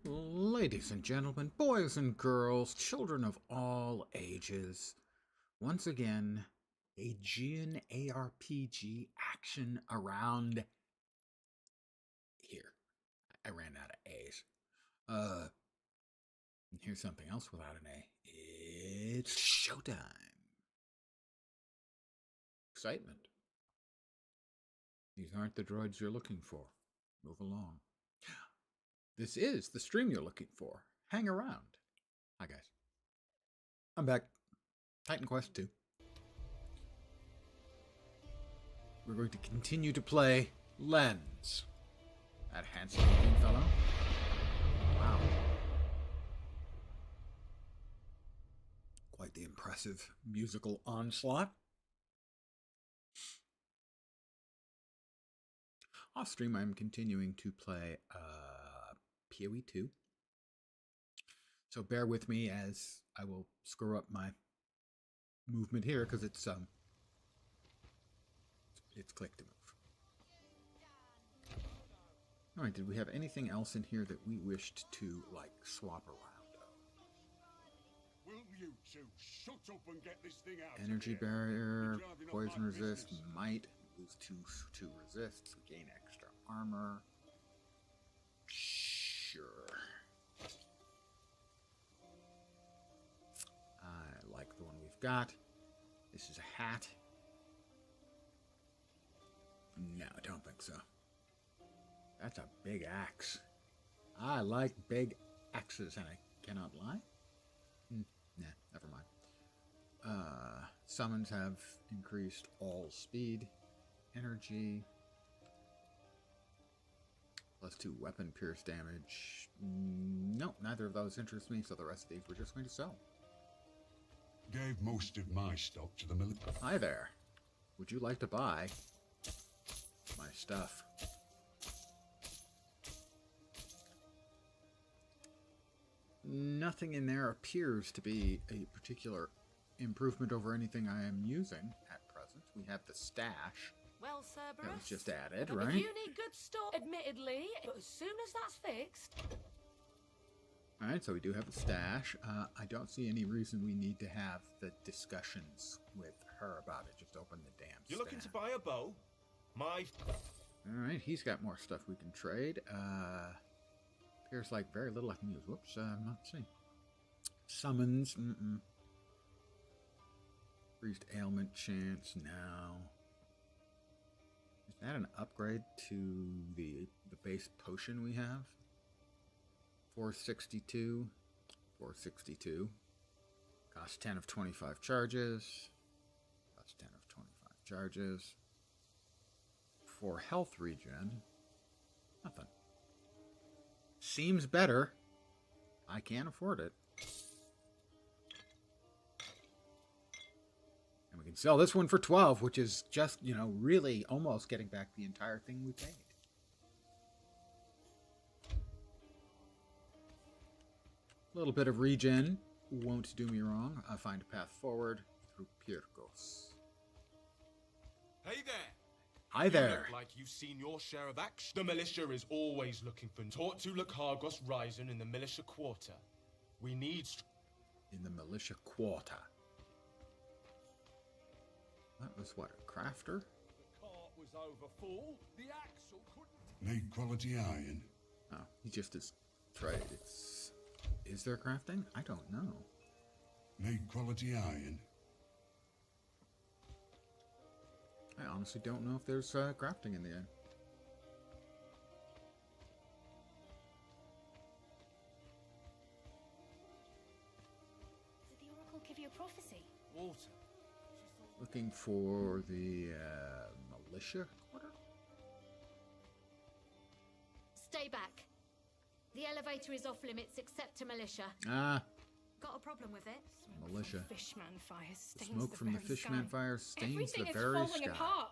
Ladies and gentlemen, boys and girls, children of all ages, once again, Aegean ARPG action around here. I ran out of A's. Here's something else without an A. It's showtime. Excitement. These aren't the droids you're looking for. Move along. This is the stream you're looking for. Hang around. Hi, guys. I'm back. Titan Quest 2. We're going to continue to play Lens. That handsome-looking fellow. Wow. Quite the impressive musical onslaught. Off stream, I'm continuing to play PoE 2. So bear with me as I will screw up my movement here because it's click to move. All right, did we have anything else in here that we wished to like swap around? Will you two shut up and get this thing out? Energy barrier, poison resist, might, lose 2 resists, gain extra armor. Sure. I like the one we've got. This is a hat. No, I don't think so. That's a big axe. I like big axes, and I cannot lie. Nah, never mind. Summons have increased all speed, energy, +2 weapon pierce damage. No, neither of those interest me, so the rest of these we're just going to sell. Gave most of my stock to the military. Hi there. Would you like to buy my stuff? Nothing in there appears to be a particular improvement over anything I am using at present. We have the stash. Well, Cerberus, that was just added, if right? you need good stuff, admittedly, but as soon as that's fixed... Alright, so we do have the stash. I don't see any reason we need to have the discussions with her about it. Just open the damn You're looking to buy a bow? Alright, he's got more stuff we can trade. Appears like very little I can use. Whoops, I'm not seeing. Summons, Increased ailment chance now. Is that an upgrade to the base potion we have? 462. 462. Cost 10 of 25 charges. Cost 10 of 25 charges. For health regen, nothing. Seems better. I can't afford it. And we can sell this one for 12, which is just, you know, really almost getting back the entire thing we paid. A little bit of regen won't do me wrong. I'll find a path forward through Pyrgos. Hey there. Hi there. You look like you've seen your share of action. The militia is always looking for Talk to Lacargos Ryzen in the militia quarter. We need... In the militia quarter. That was what, a crafter? The cart was over full. The axle couldn't... Made quality iron. Oh, he just is trade. Is there crafting? I don't know. Made quality iron. I honestly don't know if there's crafting in the end. Did the oracle give you a prophecy? Water. Looking for the militia quarter? Stay back. The elevator is off limits except to militia. Ah, Got a problem with it? militia. Fishman fire The stains smoke from the very fishman sky. fire stains Everything the is very falling sky. apart.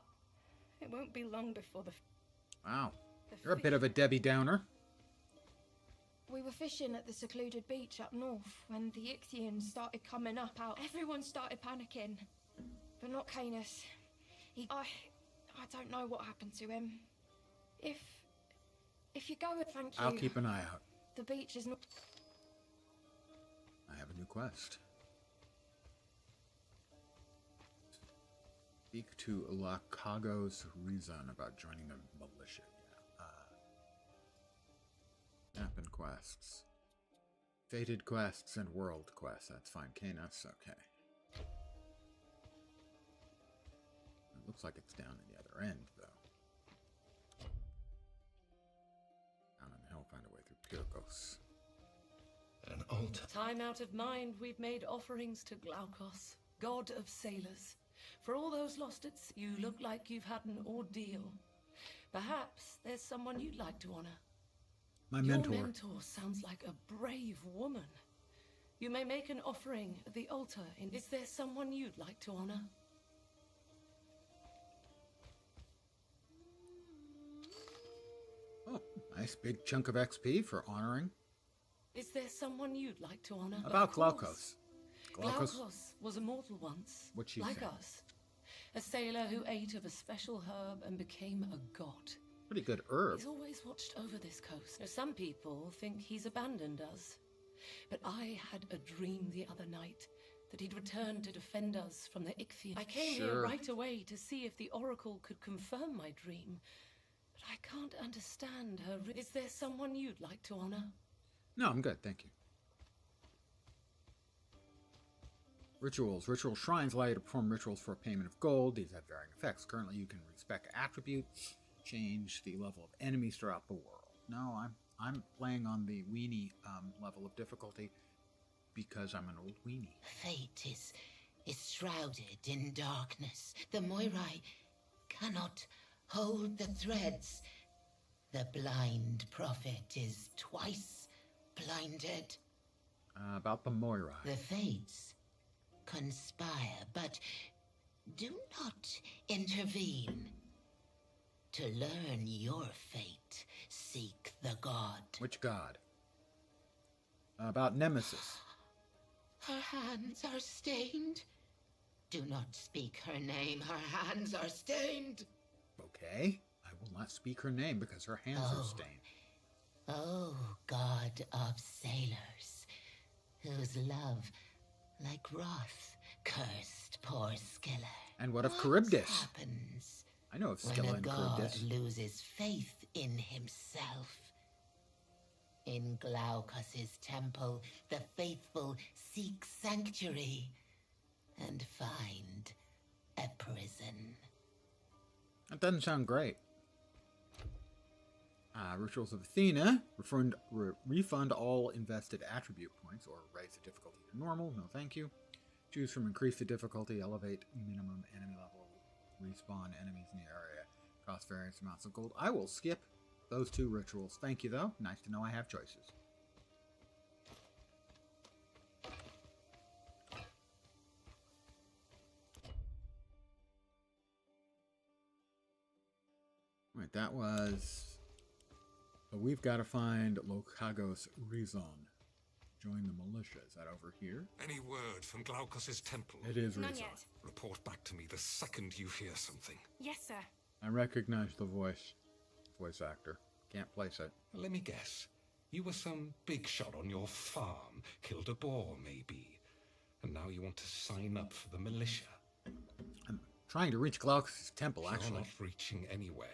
It won't be long before Wow. the You're a bit of a Debbie Downer. We were fishing at the secluded beach up north when the Ichthians started coming up out. Everyone started panicking. But not Canis. I don't know what happened to him. If you go, thank you. I'll keep an eye out. The beach is not... I have a new quest. Speak to Lacagos Rizan about joining the militia. Map and quests. Fated quests and world quests. That's fine. Canis, okay. It looks like it's down at the other end, though. Down in the hill, find a way through Pyrgos. An altar. Time out of mind, we've made offerings to Glaukos, god of sailors. For all those lost at sea, you look like you've had an ordeal. Perhaps there's someone you'd like to honor. My mentor. Your mentor sounds like a brave woman. You may make an offering at the altar. Is there someone you'd like to honor? Oh, nice big chunk of XP for honoring. Is there someone you'd like to honor? About Of course. Glaukos. Glaukos was immortal once, What'd she like say? us. A sailor who ate of a special herb and became a god. Pretty good herb. He's always watched over this coast. Now, some people think he's abandoned us. But I had a dream the other night that he'd returned to defend us from the Ichthian. I came here right away to see if the Oracle could confirm my dream. But I can't understand her. Is there someone you'd like to honor? No, I'm good, thank you. Rituals. Ritual shrines allow you to perform rituals for a payment of gold. These have varying effects. Currently, you can respec attributes, change the level of enemies throughout the world. No, I'm playing on the weenie level of difficulty because I'm an old weenie. Fate is shrouded in darkness. The Moirai cannot hold the threads. The blind prophet is twice blinded. About the Moirai. The fates conspire, but do not intervene. To learn your fate, seek the god. Which god? About Nemesis. Her hands are stained. Do not speak her name. Her hands are stained. Okay, I will not speak her name because her hands are stained. Oh, god of sailors, whose love, like wrath, cursed poor Skilla. And what of Charybdis? Happens I know of when Skilla a and god Charybdis. loses faith in himself. In Glaukos' temple, the faithful seek sanctuary and find a prison. That doesn't sound great. Rituals of Athena. Refund all invested attribute points or raise the difficulty to normal. No thank you. Choose from increase the difficulty, elevate minimum enemy level, respawn enemies in the area. Cost various amounts of gold. I will skip those two rituals. Thank you, though. Nice to know I have choices. Right, that was... But we've got to find Lacagos Rizan. Join the militia. Is that over here? Any word from Glaukos' temple? It is None Rizan. yet. Report back to me the second you hear something. Yes, sir. I recognize the voice. Voice actor. Can't place it. Let me guess. You were some big shot on your farm, killed a boar maybe, and now you want to sign up for the militia. I'm trying to reach Glaukos' temple, You're actually. not reaching anywhere.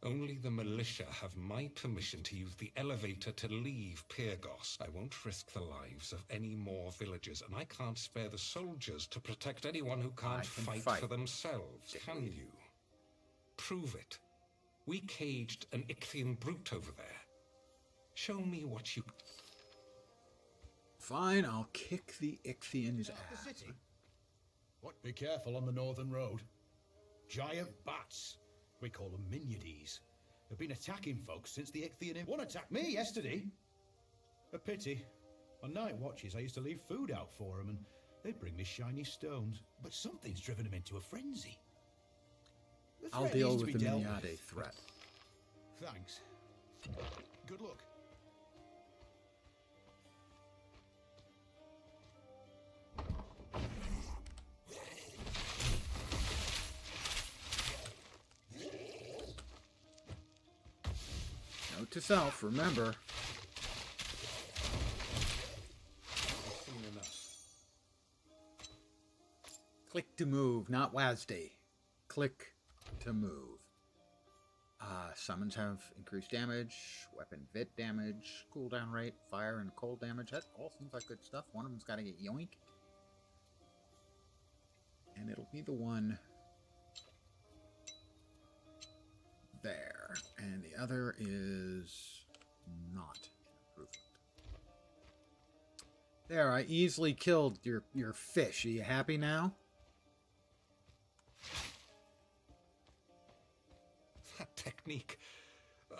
Only the militia have my permission to use the elevator to leave Pyrgos. I won't risk the lives of any more villagers, and I can't spare the soldiers to protect anyone who can't fight for themselves, can you? Prove it. We caged an Ichthian brute over there. Show me what you... Fine, I'll kick the Ichthian's The ass. city. What? Be careful on the northern road. Giant bats. We call them Miniades. They've been attacking folks since the Ichthian... One attacked me yesterday. A pity. On night watches, I used to leave food out for them, and they'd bring me shiny stones. But something's driven them into a frenzy. The I'll threat deal needs to with be the dealt Miniade with. threat. Thanks. Good luck. Note to self, remember, Click to move, not WASD. Click to move. Summons have increased damage, weapon vit damage, cooldown rate, fire and cold damage. That all seems like good stuff. One of them's got to get yoink. And it'll be the one there. And the other is not an improvement. There, I easily killed your fish. Are you happy now? That technique.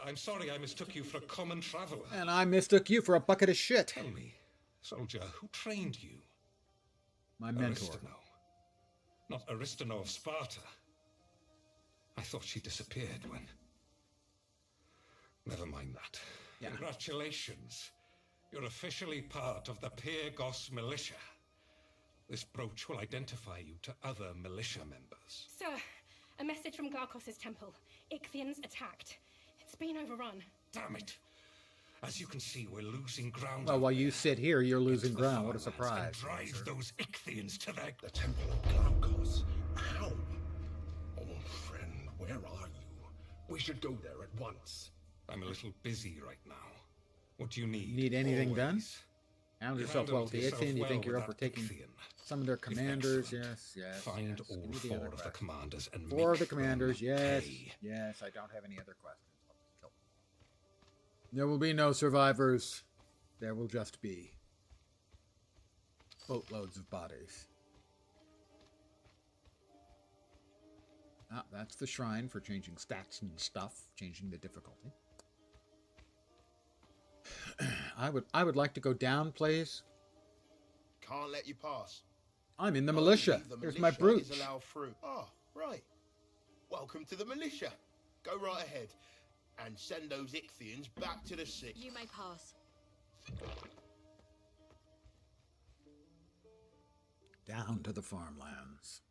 I'm sorry I mistook you for a common traveler. And I mistook you for a bucket of shit. Tell me, soldier, who trained you? My mentor. Aristano. Not Aristano of Sparta. I thought she disappeared when... Never mind that. Yeah. Congratulations. You're officially part of the Pyrgos militia. This brooch will identify you to other militia members. Sir, a message from Glaucos' temple. Ichthyans attacked. It's been overrun. Damn it. As you can see, we're losing ground. Well, while you sit here, you're losing ground. What a surprise. Drive those Ichthyans to their... The temple of Glaucos. How? Oh, friend, where are you? We should go there at once. I'm a little busy right now. What do you need? Need anything done? Always. Handle You yourself well with the yourself Ichthyans. You well think you're with up for that taking Ichthyan. some of their commanders? Excellent. Yes. Find yes. all Give me the 4 other of the question. commanders and 4 of make the commanders, them yes. pay. Yes, I don't have any other questions. I'll just kill them. There will be no survivors. There will just be boatloads of bodies. Ah, that's the shrine for changing stats and stuff, changing the difficulty. I would like to go down, please. Can't let you pass. I'm in the militia. The Here's my militia brooch. is allowed through. Ah, right. Welcome to the militia. Go right ahead and send those Ichthyans back to the sea. You may pass. Down to the farmlands.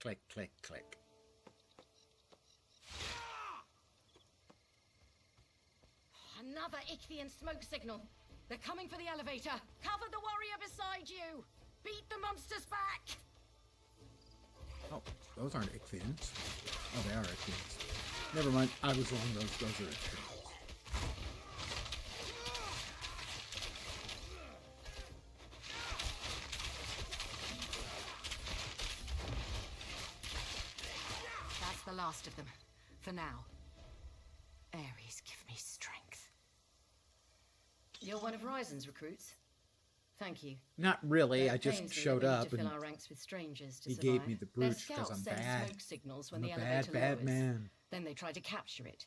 Click, click, click. Another Ichthian smoke signal. They're coming for the elevator. Cover the warrior beside you. Beat the monsters back. Oh, those aren't Ichthyans. Oh, they are Ichthyans. Never mind. I was wrong. Those are Ichthyans. That's the last of them. For now. Ares, give me strength. You're one of Ryzen's recruits. Thank you. Not really. They're I just painfully showed that we need up to and fill our ranks with strangers to he survive. gave me the Their brooch because scouts I'm send bad. smoke signals when I'm the a elevator bad lowers. man. Then they try to capture it.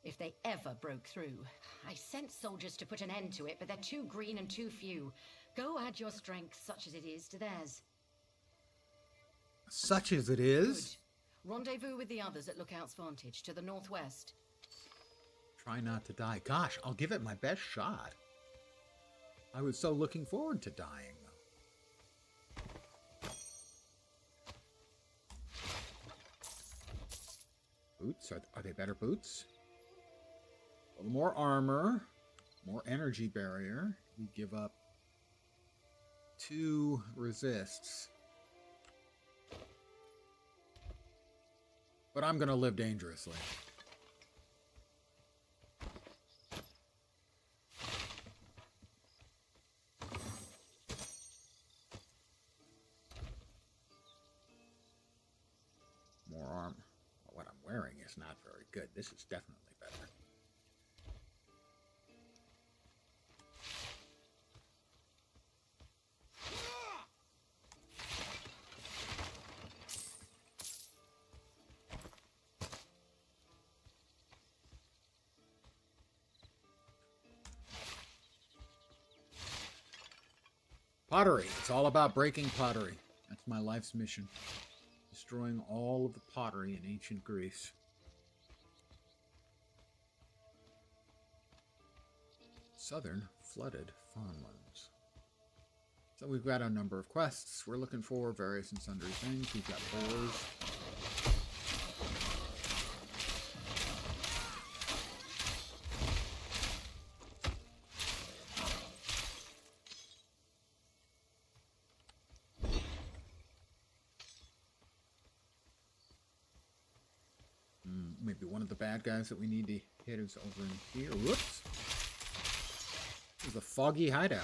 If they ever broke through. I sent soldiers to put an end to it, but they're too green and too few. Go add your strength, such as it is, to theirs. Such as it is. Good. Rendezvous with the others at Lookout's Vantage, to the northwest. Try not to die. Gosh, I'll give it my best shot. I was so looking forward to dying, though. Boots? Are they better boots? Well, more armor, more energy barrier. We give up 2 resists. But I'm going to live dangerously. More armor. What I'm wearing is not very good. This is definitely better. Pottery. It's all about breaking pottery. That's my life's mission. Destroying all of the pottery in ancient Greece. Southern flooded farmlands. So we've got a number of quests. We're looking for various and sundry things. We've got ores. the bad guys that we need to hit is over in here. Whoops. There's a foggy hideout.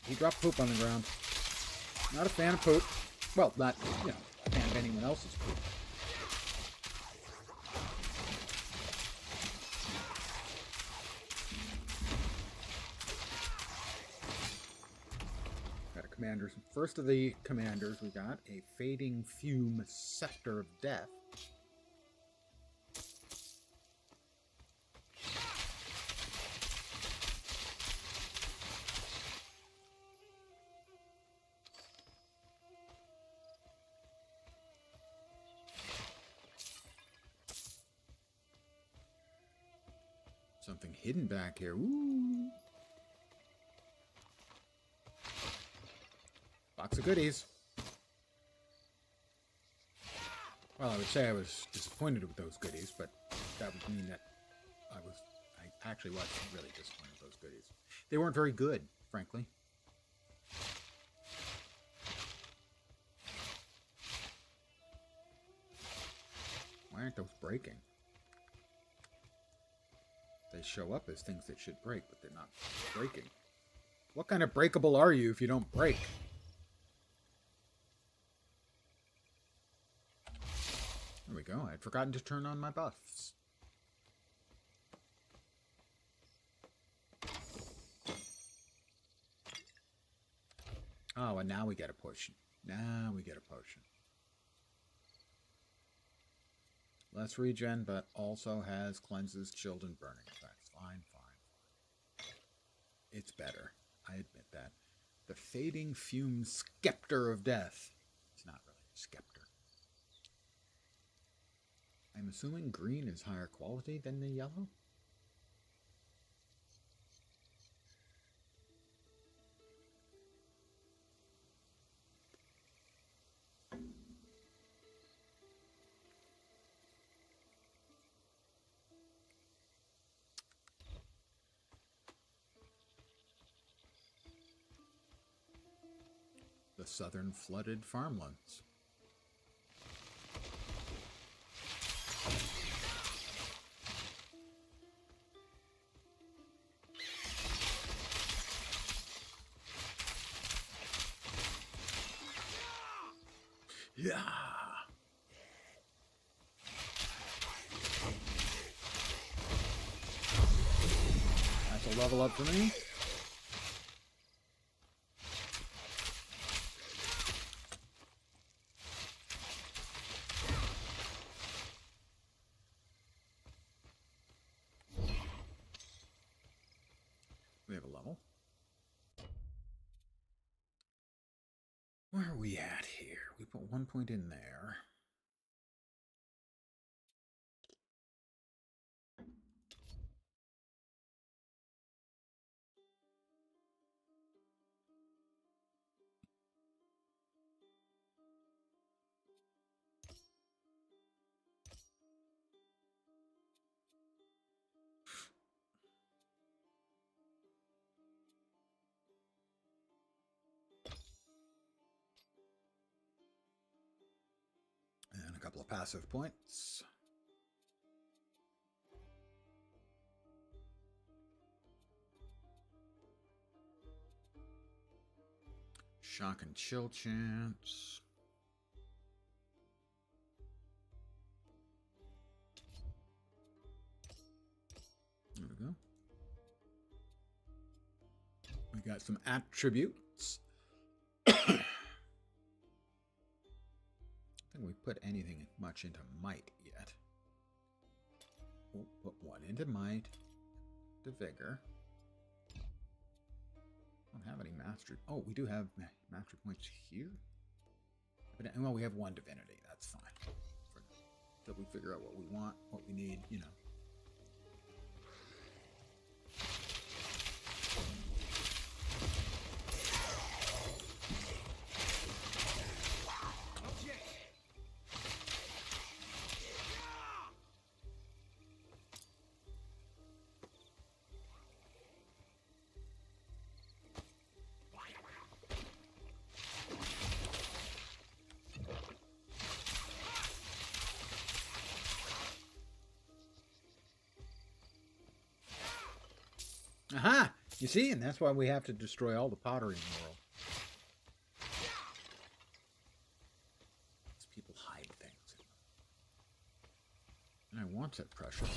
He dropped poop on the ground. Not a fan of poop. Well, not, a fan of anyone else's poop. Got a commander's. First of the commanders, we got a fading fume scepter of death. Something hidden back here. Ooh. Box of goodies. Well, I would say I was disappointed with those goodies, but that would mean that I actually wasn't really disappointed with those goodies. They weren't very good, frankly. Why aren't those breaking? They show up as things that should break, but they're not breaking. What kind of breakable are you if you don't break? There we go. I'd forgotten to turn on my buffs. Oh, and now we get a potion. Now we get a potion. Less regen, but also has cleanses, chilled, and burning effects. Fine. It's better. I admit that. The fading fume scepter of death. It's not really a scepter. I'm assuming green is higher quality than the yellow? The southern flooded farmlands. Yeah. That's a level up for me. We have a level. Where are we at here? We put 1 point in there. And a couple of passive points. Shock and chill chance. There we go. We got some attributes. I don't think we put anything much into might yet. We'll put one into might, to vigor. Don't have any mastery. Oh, we do have mastery points here. But, well, we have one divinity. That's fine. Until we figure out what we want, what we need, you know. Aha! You see? And that's why we have to destroy all the pottery in the world. These people hide things. And I want it precious.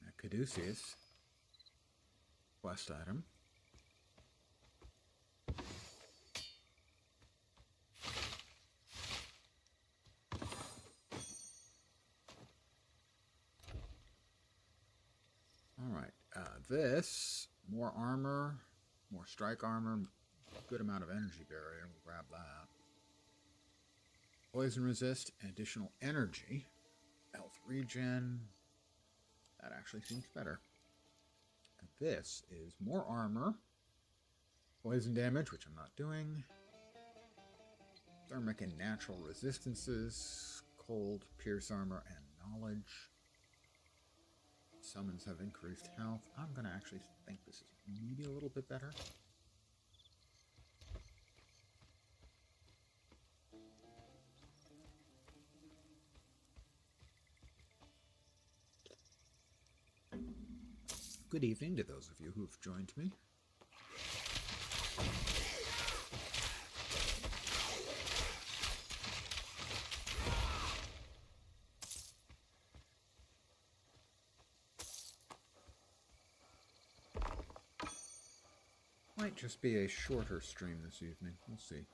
A Caduceus. Quest item. This, more armor, more strike armor, good amount of energy barrier. We'll grab that. Poison resist, additional energy. Health regen. That actually seems better. And this is more armor. Poison damage, which I'm not doing. Thermic and natural resistances. Cold, pierce armor, and knowledge. Summons have increased health. I'm going to actually think this is maybe a little bit better. Good evening to those of you who've joined me. Might just be a shorter stream this evening. We'll see.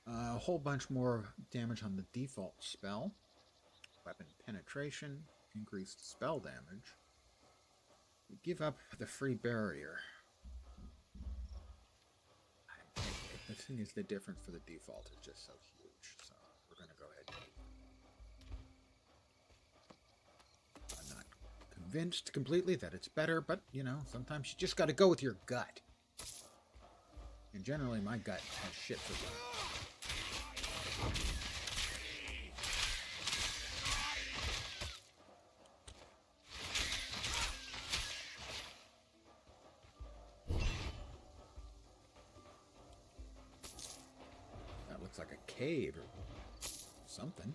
A whole bunch more damage on the default spell. Weapon penetration, increased spell damage. We give up the free barrier. The thing is, the difference for the default is just so huge. So we're going to go ahead. I'm not convinced completely that it's better, but, you know, sometimes you just got to go with your gut. And generally, my gut has shit for gut. That looks like a cave or something.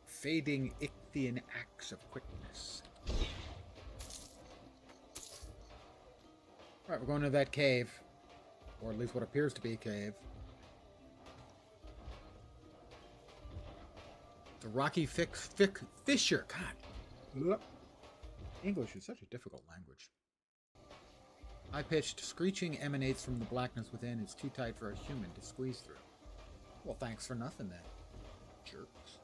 Fading Ichthian axe of quickness. Alright, we're going to that cave. Or at least what appears to be a cave. The rocky fissure. God. English is such a difficult language. High-pitched screeching emanates from the blackness within. It's too tight for a human to squeeze through. Well, thanks for nothing then. Jerks.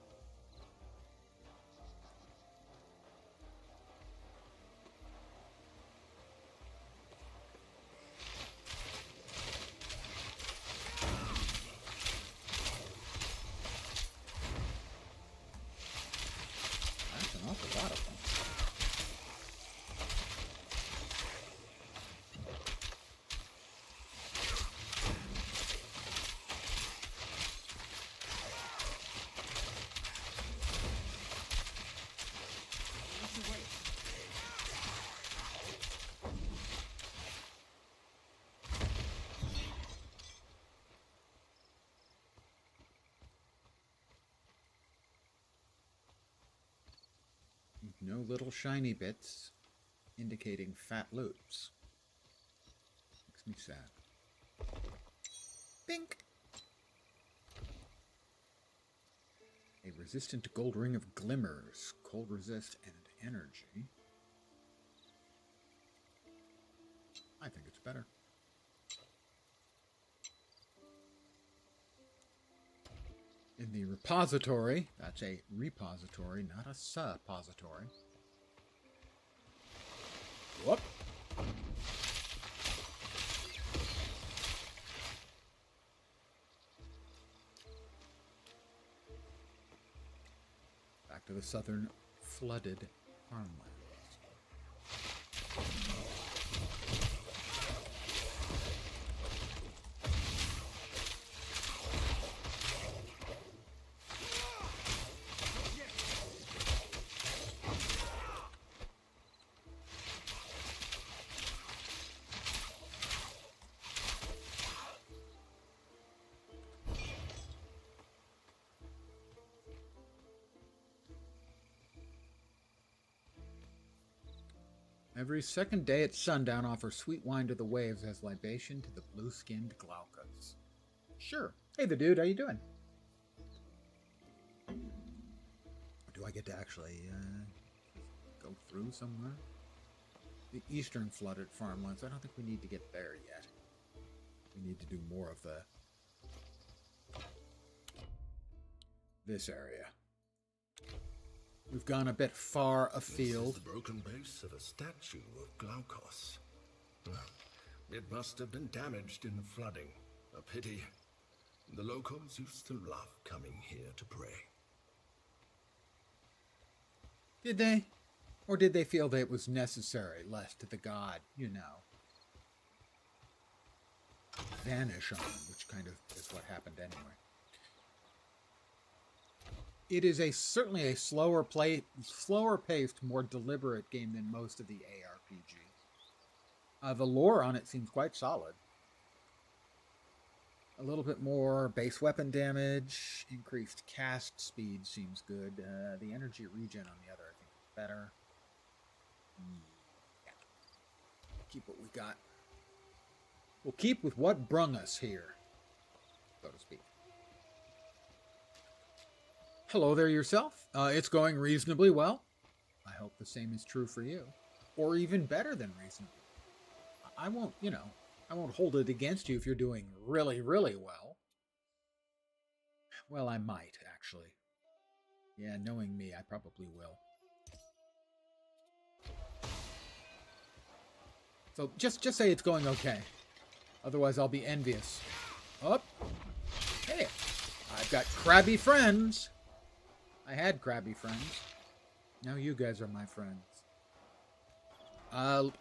No little shiny bits indicating fat loops. Makes me sad. Bink! A resistant gold ring of glimmers, cold resist, and energy. I think it's better. In the repository, that's a repository, not a suppository. Whoop. Back to the southern flooded farmland. Every second day at sundown, offer sweet wine to the waves as libation to the blue-skinned glaucus. Sure. Hey, the dude, how you doing? Do I get to actually go through somewhere? The eastern flooded farmlands. I don't think we need to get there yet. We need to do more of this area. We've gone a bit far afield. This is the broken base of a statue of Glaucus. It must have been damaged in the flooding. A pity. The locals used to love coming here to pray. Did they? Or did they feel that it was necessary, lest the god, vanish on them, which kind of is what happened anyway. It is certainly a slower paced, more deliberate game than most of the ARPGs. The lore on it seems quite solid. A little bit more base weapon damage, increased cast speed seems good. The energy regen on the other, I think, is better. Yeah. Keep what we got. We'll keep with what brung us here, so to speak. Hello there yourself. It's going reasonably well. I hope the same is true for you. Or even better than reasonably. I won't hold it against you if you're doing really, really well. Well, I might, actually. Yeah, knowing me, I probably will. So just say it's going okay. Otherwise, I'll be envious. Oh, hey, I've got crabby friends. I had crabby friends. Now you guys are my friends.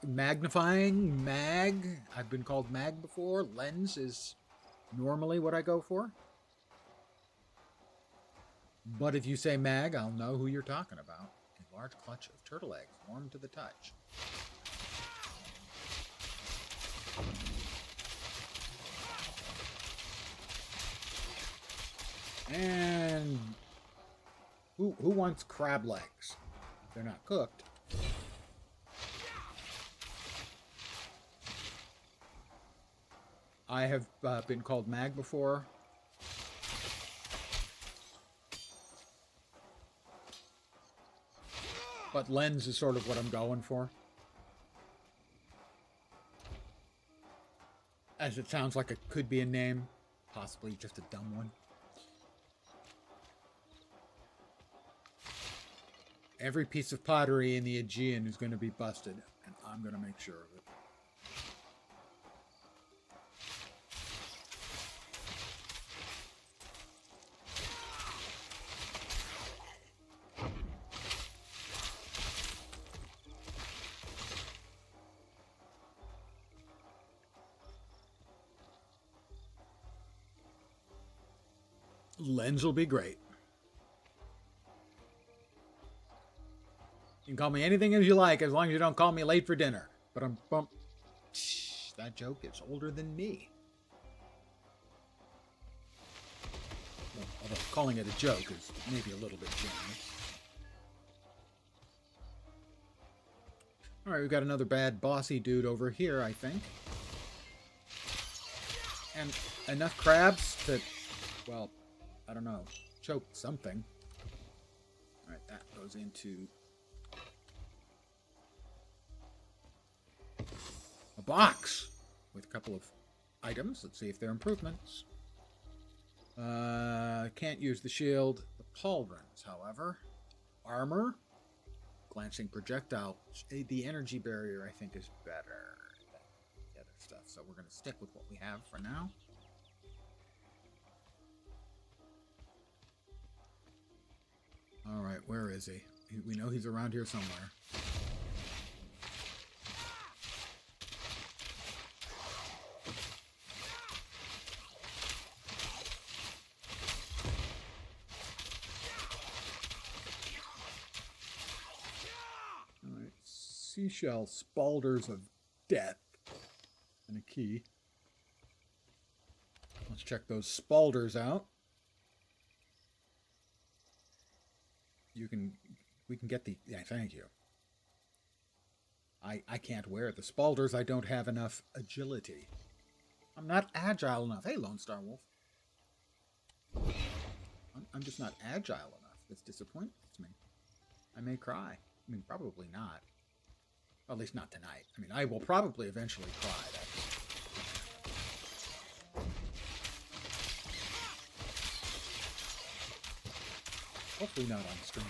Magnifying, mag. I've been called mag before. Lens is normally what I go for. But if you say mag, I'll know who you're talking about. A large clutch of turtle eggs, warm to the touch. And who wants crab legs? If they're not cooked. I have been called mag before. But lens is sort of what I'm going for. As it sounds like it could be a name. Possibly just a dumb one. Every piece of pottery in the Aegean is going to be busted, and I'm going to make sure of it. Lens will be great. You can call me anything as you like, as long as you don't call me late for dinner. But that joke is older than me. Well, although calling it a joke is maybe a little bit generous. Alright, we've got another bad bossy dude over here, I think. And enough crabs to, well, I don't know, choke something. Alright, that goes into a box with a couple of items. Let's see if they're improvements. Can't use the shield. The pauldrons, however. Armor. Glancing projectile. The energy barrier, I think, is better than the other stuff. So we're going to stick with what we have for now. Alright, where is he? We know he's around here somewhere. Alright, seashell spaulders of death. And a key. Let's check those spaulders out. We can get the, yeah, thank you. I can't wear the spaulders. I don't have enough agility. I'm not agile enough. Hey, Lone Star Wolf. I'm just not agile enough. This disappoints me. I may cry. I mean, probably not. Well, at least not tonight. I mean, I will probably eventually cry. Hopefully not on stream.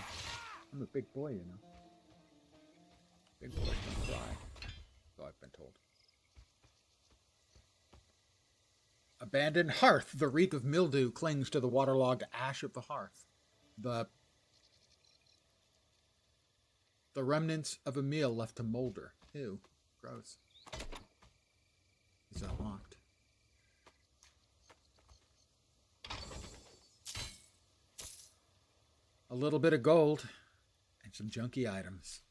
I'm a big boy, you know. Big boys don't cry. So I've been told. Abandoned hearth. The reek of mildew clings to the waterlogged ash of the hearth. The remnants of a meal left to molder. Ew. Gross. Is unlocked. A little bit of gold and some junky items.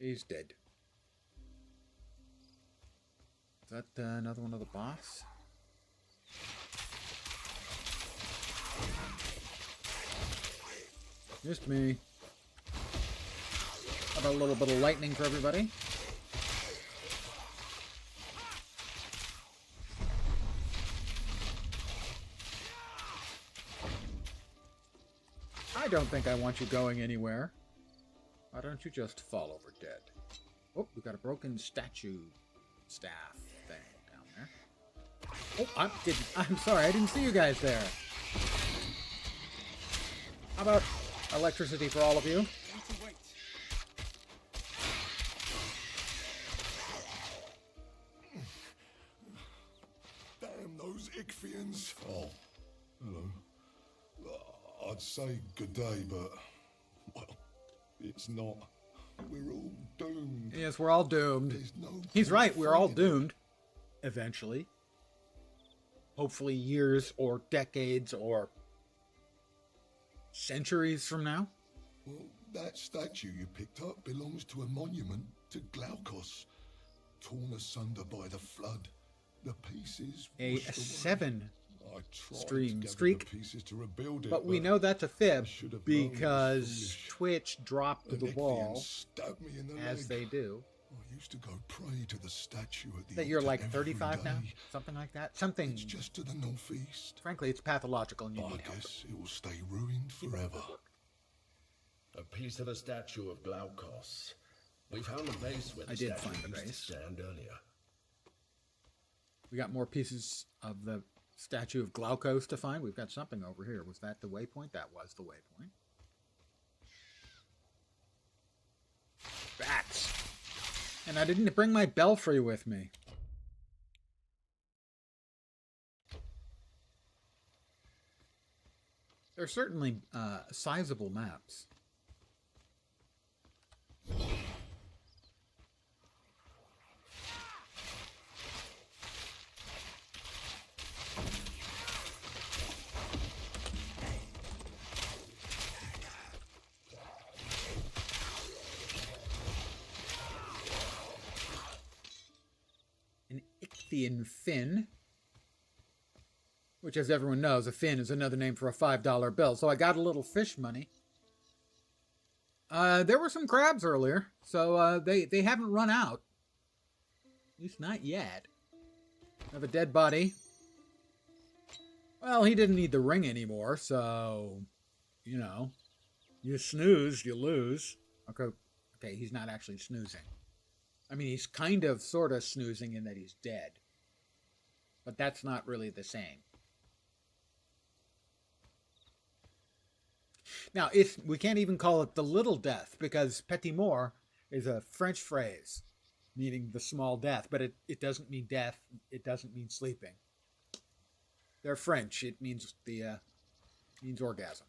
He's dead. Is that another one of the boss? Just me. How about a little bit of lightning for everybody? I don't think I want you going anywhere. Why don't you just fall over dead? Oh, we got a broken statue staff thing down there. Oh, I'm sorry, I didn't see you guys there. How about electricity for all of you? Damn those Ichthyians. Oh, hello. I'd say good day, but, well, it's not. We're all doomed. Yes, we're all doomed. No, he's right, we're all doomed. Eventually. Hopefully years or decades or centuries from now. Well, that statue you picked up belongs to a monument to Glaukos, torn asunder by the flood. The pieces a 7 stream streak, to rebuild it, but we know that's a fib because Twitch dropped to the wall as they do. I used to go pray to the statue at the that you're like every 35 now, day. something like that. Something. It's just to the northeast. Frankly, it's pathological, and you need help. I guess it will stay ruined forever. A piece of the statue of Glaukos. We found the base where the statue used to stand earlier. We got more pieces of the statue of Glaukos to find. We've got something over here. Was that the waypoint? That was the waypoint. Bats. And I didn't bring my belfry with me. They're certainly sizable maps. Fin, which, as everyone knows, a fin is another name for a $5 bill. So I got a little fish money. There were some crabs earlier, so they haven't run out. At least not yet. I have a dead body. Well, he didn't need the ring anymore, so, you know, you snooze, you lose. Okay, he's not actually snoozing. I mean, he's kind of, sort of snoozing in that he's dead. But that's not really the same. Now, we can't even call it the little death, because petit mort is a French phrase meaning the small death, but it doesn't mean death. It doesn't mean sleeping. They're French. It means means orgasm.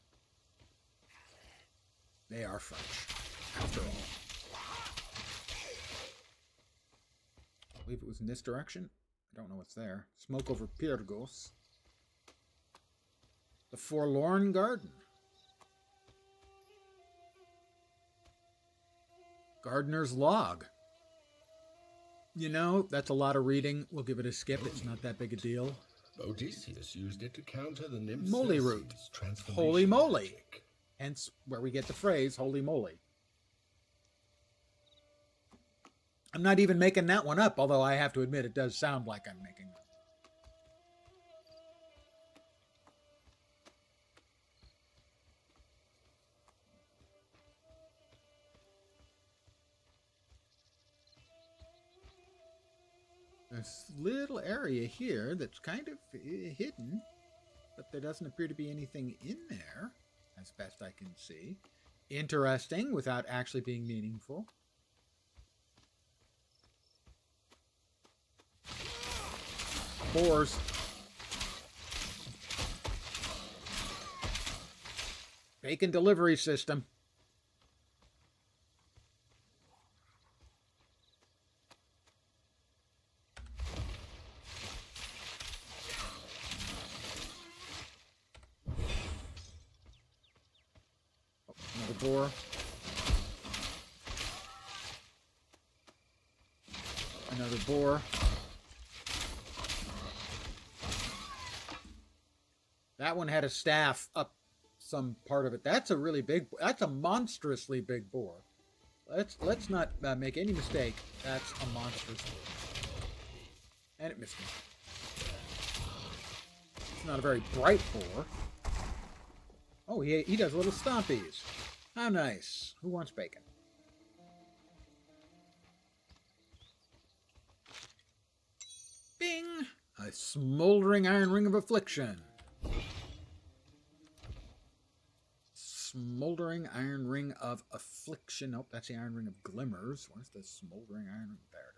They are French, after all. I believe it was in this direction. I don't know what's there. Smoke over Pyrgos. The Forlorn Garden. Gardener's Log. You know, that's a lot of reading. We'll give it a skip. It's not that big a deal. Odysseus used it to counter the nymph Moly root. Holy moly. Magic. Hence where we get the phrase, holy moly. I'm not even making that one up, although I have to admit it does sound like I'm making one. This little area here that's kind of hidden, but there doesn't appear to be anything in there, as best I can see. Interesting, without actually being meaningful. Boars. Bacon delivery system. Another boar. Another boar. That one had a staff up some part of it. That's a really big, that's a monstrously big boar. Let's not make any mistake. That's a monstrous boar. And it missed me. It's not a very bright boar. Oh, he does little stompies. How nice. Who wants bacon? Bing! A smoldering iron ring of affliction. Smoldering iron ring of affliction. Nope, that's the iron ring of glimmers. Where's the smoldering iron ring? There it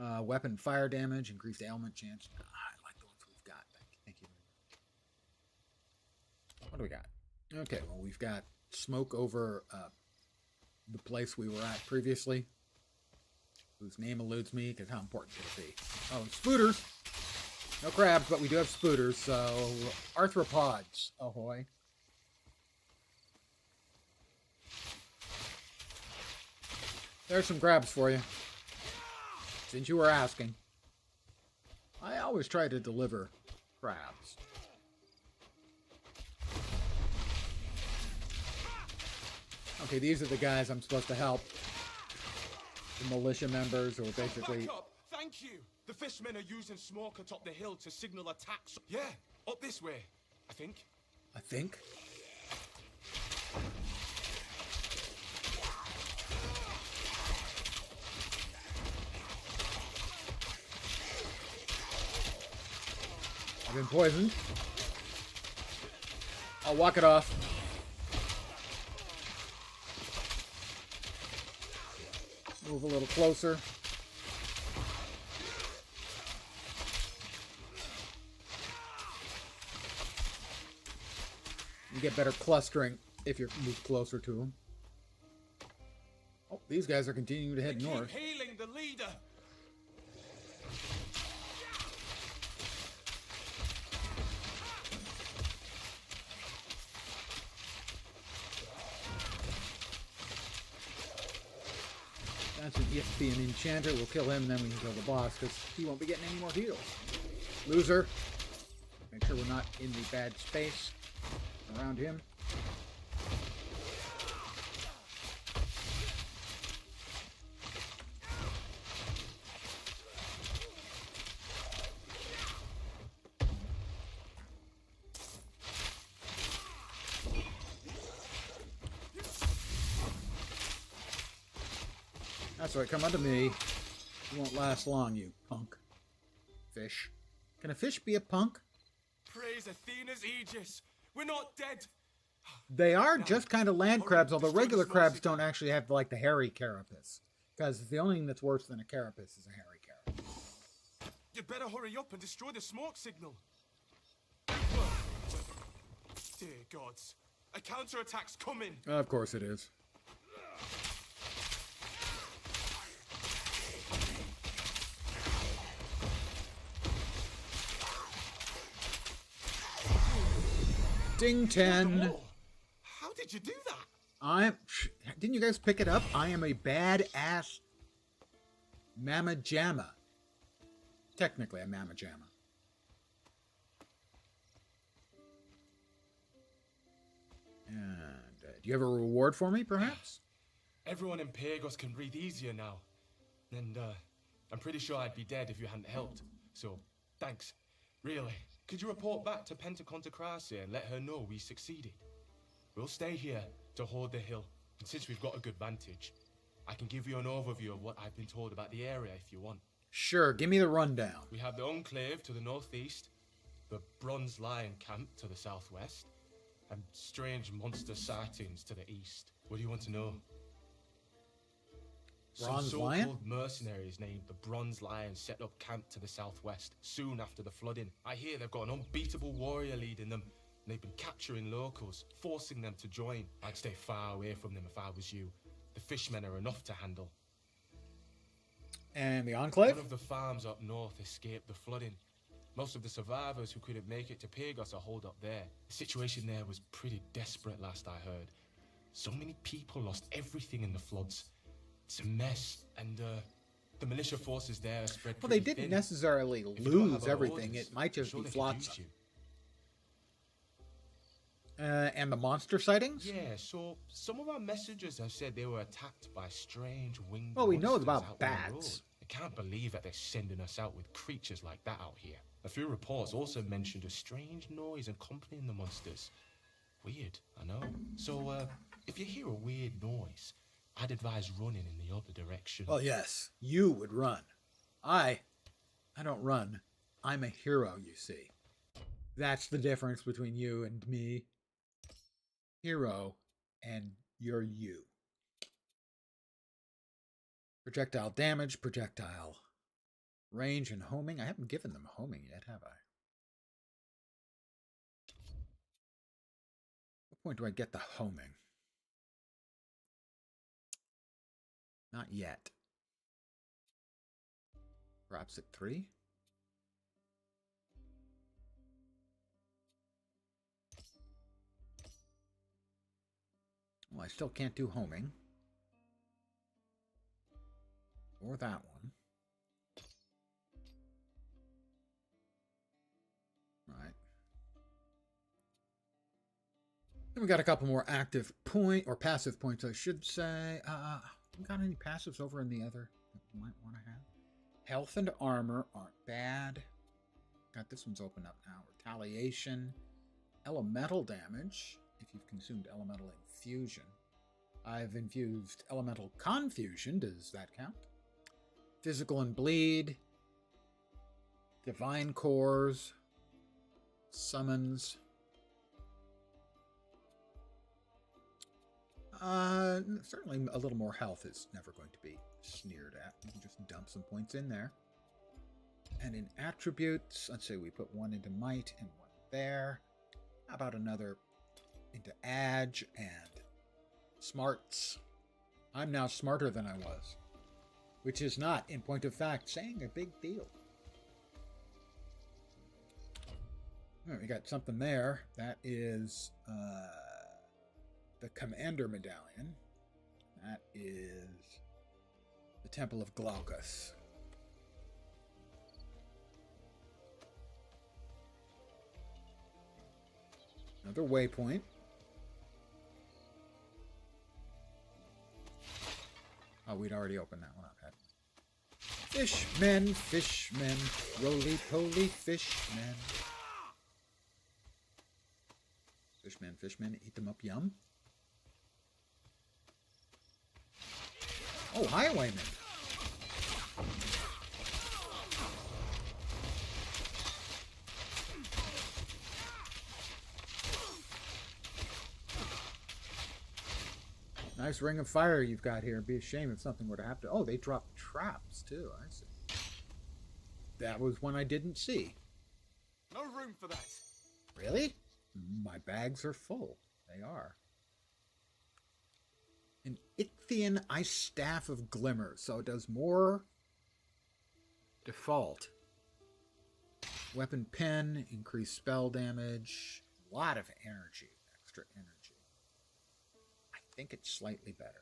is. Weapon fire damage, increased ailment chance. I like the ones we've got. Thank you. What do we got? Okay, well, we've got smoke over the place we were at previously, whose name eludes me because how important could it be? Oh, spooters. No crabs, but we do have spooters, so arthropods. Ahoy. There's some crabs for you, since you were asking. I always try to deliver crabs. Okay, these are the guys I'm supposed to help. The militia members, or basically... Thank you! The fishmen are using smoke atop the hill to signal attacks. Yeah, up this way, I think. I think? I've been poisoned. I'll walk it off. Move a little closer. You get better clustering if you move closer to them. Oh, these guys are continuing to head north. Keep healing the leader. That's an Ichthian enchanter. We'll kill him, and then we can kill the boss, because he won't be getting any more heals. Loser. Make sure we're not in the bad space around him. That's right, come unto me. You won't last long, you punk. Fish. Can a fish be a punk? Praise Athena's Aegis. We're not dead. They are just kind of land crabs, although regular crabs don't actually have, like, the hairy carapace. Because the only thing that's worse than a carapace is a hairy carapace. You'd better hurry up and destroy the smoke signal. Dear gods. A counterattack's coming. Of course it is. Ding 10. How did you do that? Didn't you guys pick it up? I am a badass mamma jamma. Technically a mamma jamma. And do you have a reward for me, perhaps? Everyone in Pagos can breathe easier now. And I'm pretty sure I'd be dead if you hadn't helped. So, thanks. Really. Could you report back to Pentaconta Crassi and let her know we succeeded? We'll stay here to hold the hill. And since we've got a good vantage, I can give you an overview of what I've been told about the area if you want. Sure, give me the rundown. We have the Enclave to the northeast, the Bronze Lion Camp to the southwest, and strange monster sightings to the east. What do you want to know? Bronze Some Lion? so-called mercenaries named the Bronze Lion set up camp to the southwest soon after the flooding. I hear they've got an unbeatable warrior leading them, and they've been capturing locals, forcing them to join. I'd stay far away from them if I was you. The fishmen are enough to handle. And the Enclave? One of the farms up north escaped the flooding. Most of the survivors who couldn't make it to Pagos are holed up there. The situation there was pretty desperate last I heard. So many people lost everything in the floods. It's a mess, and the militia forces there are spread Well, they pretty didn't thin. necessarily If you don't lose have our everything. orders, It might just sure be they could use flotsam. you. And the monster sightings? Yeah, so some of our messengers have said they were attacked by strange winged Well, we know monsters about out on the road. bats. I can't believe that they're sending us out with creatures like that out here. A few reports also mentioned a strange noise accompanying the monsters. Weird, I know. So, if you hear a weird noise, I'd advise running in the other direction. Well, yes, you would run. I don't run. I'm a hero, you see. That's the difference between you and me. Hero and you're you. Projectile damage, projectile range, and homing. I haven't given them homing yet, have I? What point do I get the homing? Not yet. Perhaps at 3? Well, I still can't do homing. Or that one. Right. Then we got a couple more active or passive points, I should say. We got any passives over in the other that we might want to have? Health and armor aren't bad. Got this one's open up now. Retaliation. Elemental damage, if you've consumed elemental infusion. I've infused elemental confusion. Does that count? Physical and bleed. Divine cores. Summons. Certainly a little more health is never going to be sneered at. You can just dump some points in there. And in attributes, let's say we put one into might and one there. How about another into edge and smarts? I'm now smarter than I was, which is not, in point of fact, saying a big deal. All right, we got something there. That is the Commander Medallion. That is the Temple of Glaucus. Another waypoint. Oh, we'd already opened that one up, hadn't we? Fishmen, fishmen, roly-poly fishmen. Fishmen, fishmen, eat them up, yum. Oh, highwaymen. Nice ring of fire you've got here. It'd be a shame if something were to happen. Oh, they dropped traps, too. I see. That was one I didn't see. No room for that. Really? My bags are full. They are. An Ichthian Ice Staff of Glimmer. So it does more default. Weapon pen, increased spell damage. A lot of energy. Extra energy. I think it's slightly better.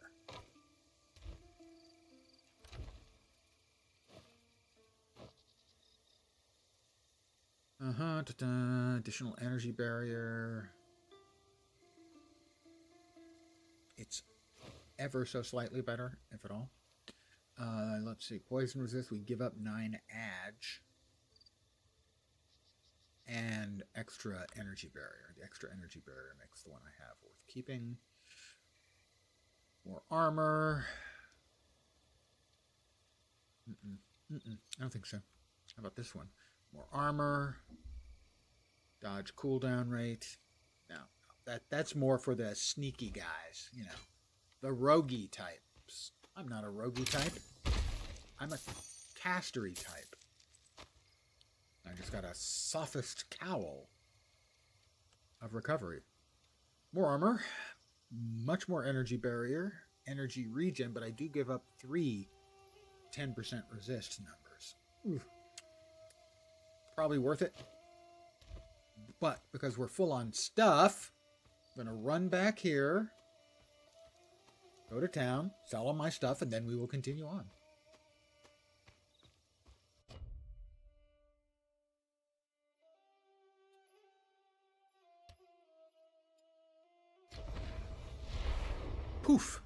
Additional energy barrier. It's ever so slightly better, if at all. Let's see. Poison resist. We give up 9 edge. And extra energy barrier. The extra energy barrier makes the one I have worth keeping. More armor. I don't think so. How about this one? More armor. Dodge cooldown rate. No, that's more for the sneaky guys, you know. The roguey types. I'm not a roguey type. I'm a castery type. I just got a sophist cowl of recovery. More armor. Much more energy barrier. Energy regen, but I do give up 3 10% resist numbers. Oof. Probably worth it. But because we're full on stuff, I'm going to run back here, go to town, sell all my stuff, and then we will continue on. Poof.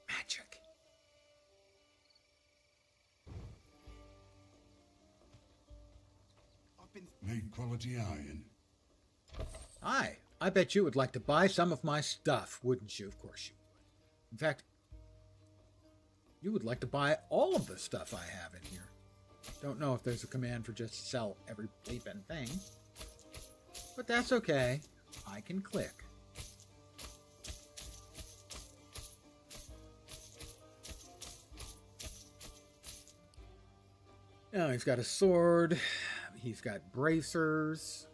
Magic. Made quality iron. Hi. I bet you would like to buy some of my stuff, wouldn't you? Of course you would. In fact, you would like to buy all of the stuff I have in here. Don't know if there's a command for just sell every bleeping thing. But that's okay. I can click. Now he's got a sword. He's got bracers.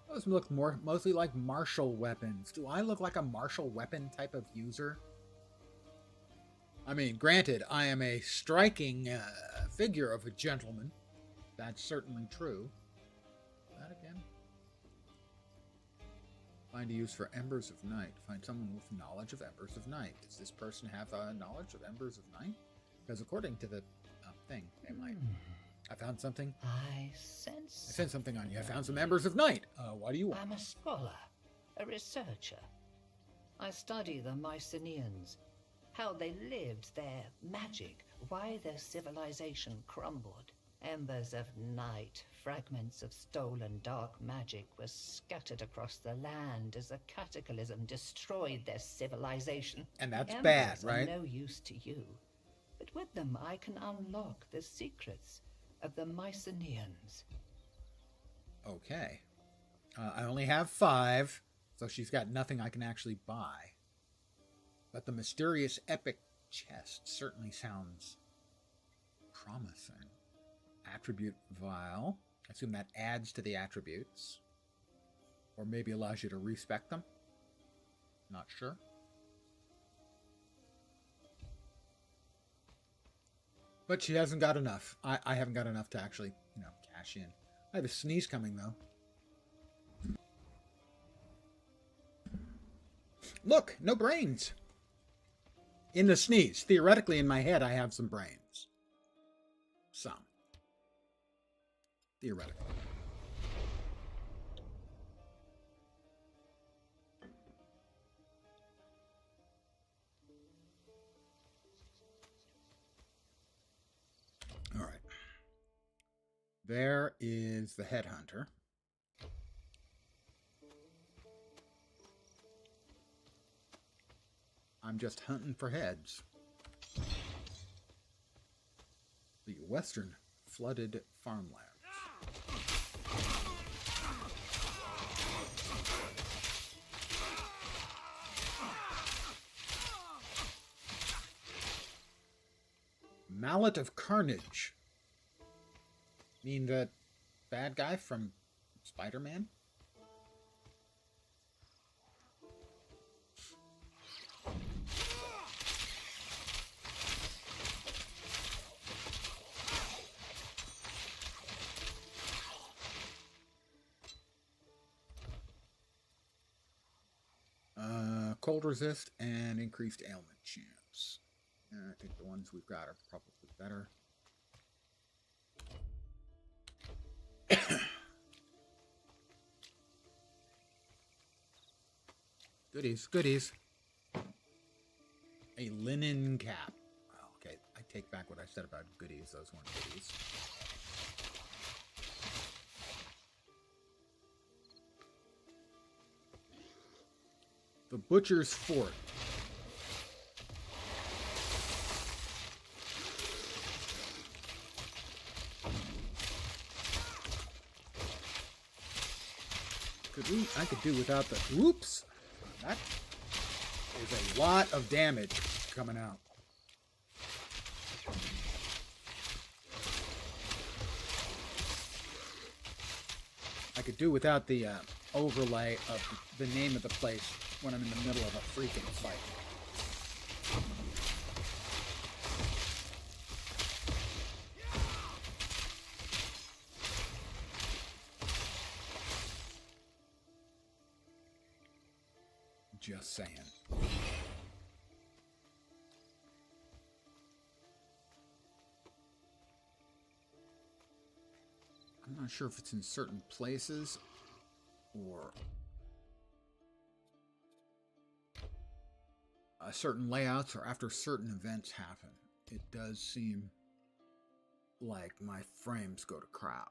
Those look mostly like martial weapons. Do I look like a martial weapon type of user? I mean, granted, I am a striking figure of a gentleman. That's certainly true. That again? Find a use for Embers of Night. Find someone with knowledge of Embers of Night. Does this person have knowledge of Embers of Night? Because according to the thing, they might. I found something. I sent something on you. I found some Embers of Night. What do you want? I'm a scholar, a researcher. I study the Mycenaeans, how they lived, their magic, why their civilization crumbled. Embers of night, fragments of stolen dark magic were scattered across the land as a cataclysm destroyed their civilization. And that's Embers bad, right? Are no use to you, but with them I can unlock the secrets of the Mycenaeans. Okay. I only have 5, so she's got nothing I can actually buy. But the mysterious epic chest certainly sounds promising. Attribute vial. I assume that adds to the attributes. Or maybe allows you to respec them. Not sure. But she hasn't got enough. I haven't got enough to actually, cash in. I have a sneeze coming, though. Look, no brains. In the sneeze. Theoretically, in my head, I have some brains. Some. Theoretically. All right. There is the headhunter. I'm just hunting for heads. The western flooded farmlands. Mallet of Carnage. Mean the bad guy from Spider-Man? Cold resist and increased ailment chance. I think the ones we've got are probably better. Goodies, goodies. A linen cap. Oh, okay, I take back what I said about goodies. Those weren't goodies. The Butcher's Fort. I could do without the... Whoops! That is a lot of damage coming out. I could do without the overlay of the name of the place when I'm in the middle of a freaking fight. Just saying. I'm not sure if it's in certain places or certain layouts or after certain events happen. It does seem like my frames go to crap.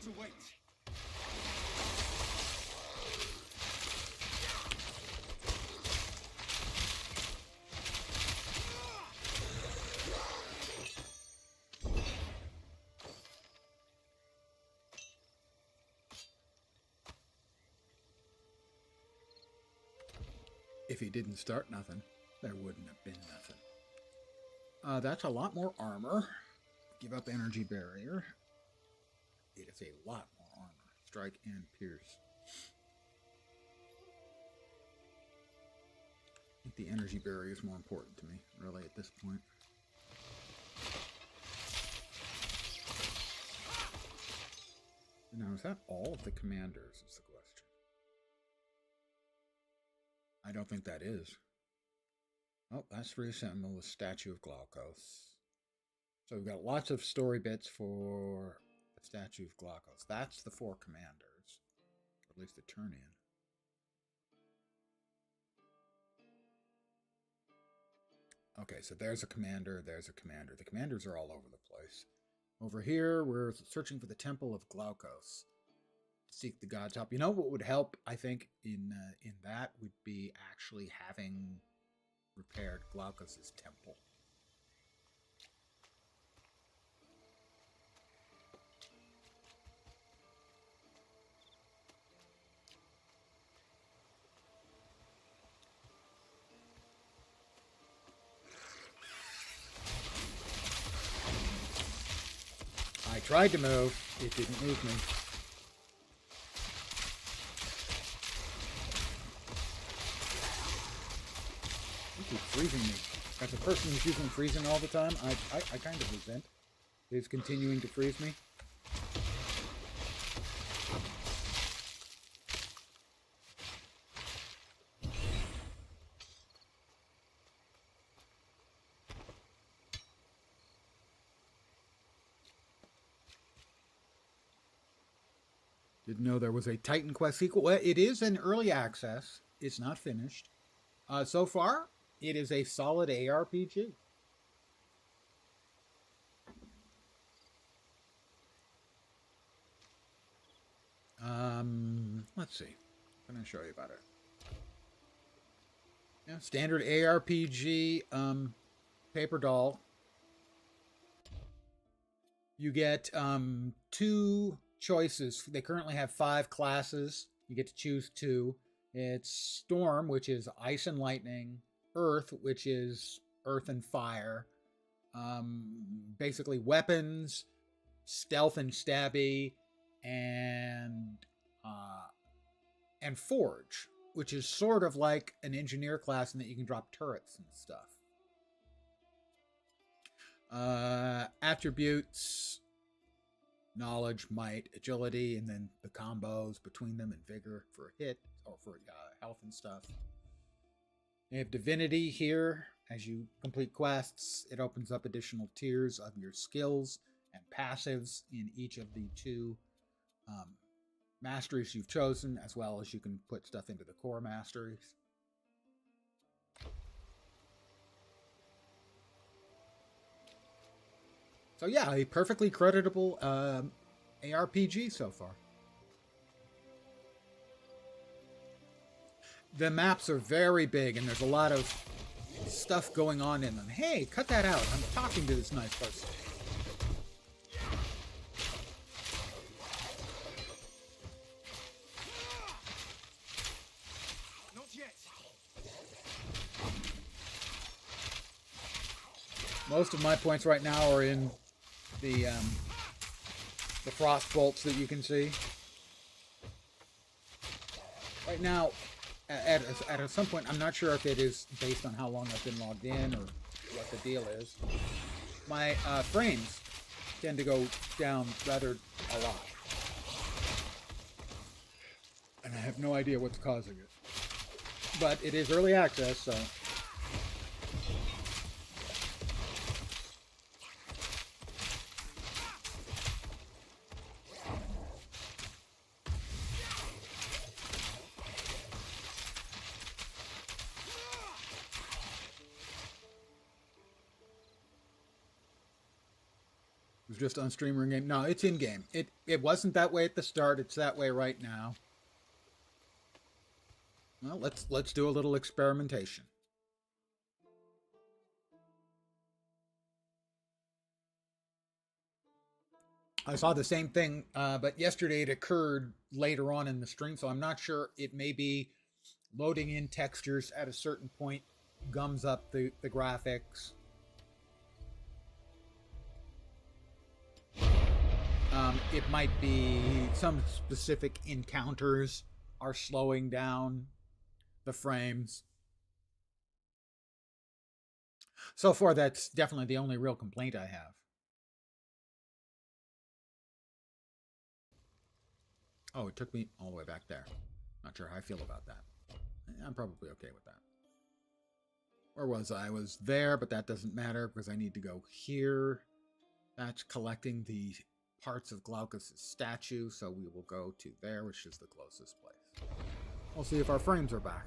To wait. If he didn't start nothing, there wouldn't have been nothing. That's a lot more armor. Give up energy barrier. It is a lot more armor. Strike and pierce. I think the energy barrier is more important to me, really, at this point. Now, is that all of the commanders, is the question. I don't think that is. Oh, that's reassemble the statue of Glaucus. So we've got lots of story bits for the statue of Glaucus. That's the 4 commanders. Or at least the turn-in. Okay, so there's a commander, there's a commander. The commanders are all over the place. Over here, we're searching for the Temple of Glaucus. Seek the god's help. You know what would help, I think, in that would be actually having repaired Glaucus's temple. I tried to move. It didn't move me. You keep freezing me. As a person who's using freezing all the time, I kind of resent his continuing to freeze me. Didn't know there was a Titan Quest sequel. Well, it is in early access. It's not finished. So far, it is a solid ARPG. Let's see. What can I show you about it? Yeah, standard ARPG, paper doll. You get 2 choices. They currently have 5 classes. You get to choose 2. It's Storm, which is ice and lightning. Earth, which is earth and fire. Basically weapons, stealth and stabby, and Forge, which is sort of like an engineer class in that you can drop turrets and stuff. Attributes: knowledge, might, agility, and then the combos between them, and vigor for a hit or for health and stuff. You have divinity here. As you complete quests, it opens up additional tiers of your skills and passives in each of the 2 masteries you've chosen, as well as you can put stuff into the core masteries. So yeah, a perfectly creditable ARPG so far. The maps are very big, and there's a lot of stuff going on in them. Hey, cut that out. I'm talking to this nice person. Not yet. Most of my points right now are in the frost bolts that you can see. Right now, at some point, I'm not sure if it is based on how long I've been logged in or what the deal is. My frames tend to go down rather a lot. And I have no idea what's causing it. But it is early access, so... Just on streamer game. No, it's in game. It wasn't that way at the start. It's that way right now. Well, let's do a little experimentation. I saw the same thing, but yesterday it occurred later on in the stream, so I'm not sure. It may be loading in textures at a certain point gums up the graphics. It might be some specific encounters are slowing down the frames. So far, that's definitely the only real complaint I have. Oh, it took me all the way back there. Not sure how I feel about that. I'm probably okay with that. Where was I? I was there, but that doesn't matter because I need to go here. That's collecting the parts of Glaucus' statue, so we will go to there, which is the closest place. We'll see if our frames are back.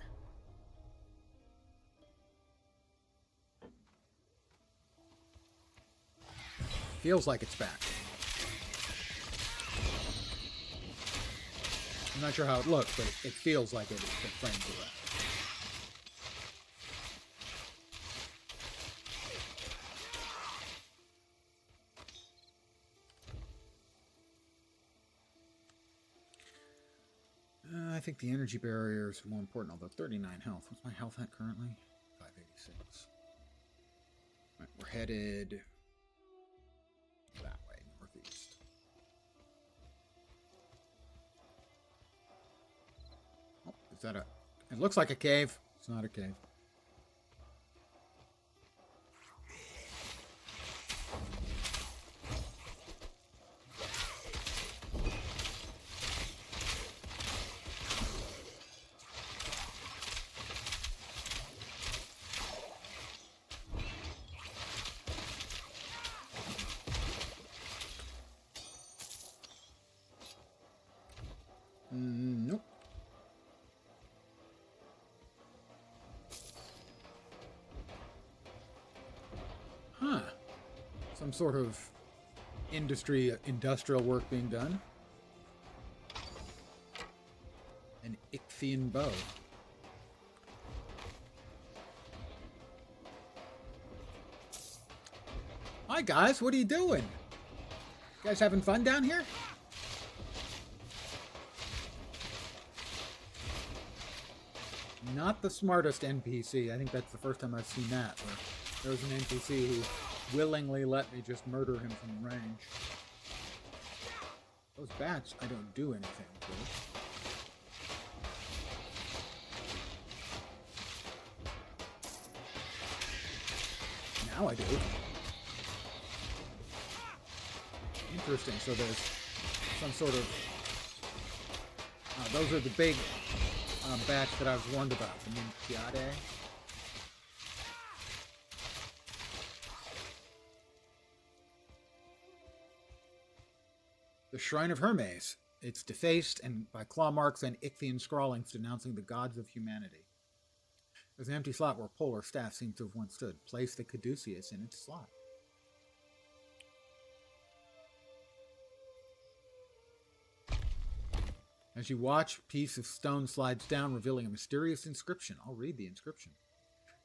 Feels like it's back. I'm not sure how it looks, but it feels like the frames are back. I think the energy barrier is more important, although 39 health. What's my health at currently? 586. Right, we're headed that way, northeast. Oh, is that a... It looks like a cave. It's not a cave. some sort of industrial work being done. An Ichthian bow. Hi guys, what are you doing? You guys having fun down here? Not the smartest NPC. I think that's the first time I've seen that. Where there was an NPC who willingly let me just murder him from range. Those bats, I don't do anything with. Now I do. Interesting. So there's some sort of... those are the big bats that I was warned about. The Minchiade. The Shrine of Hermes. It's defaced and by claw marks and Ichthian scrawlings denouncing the gods of humanity. There's an empty slot where pole or staff seems to have once stood. Place the caduceus in its slot. As you watch, a piece of stone slides down, revealing a mysterious inscription. I'll read the inscription.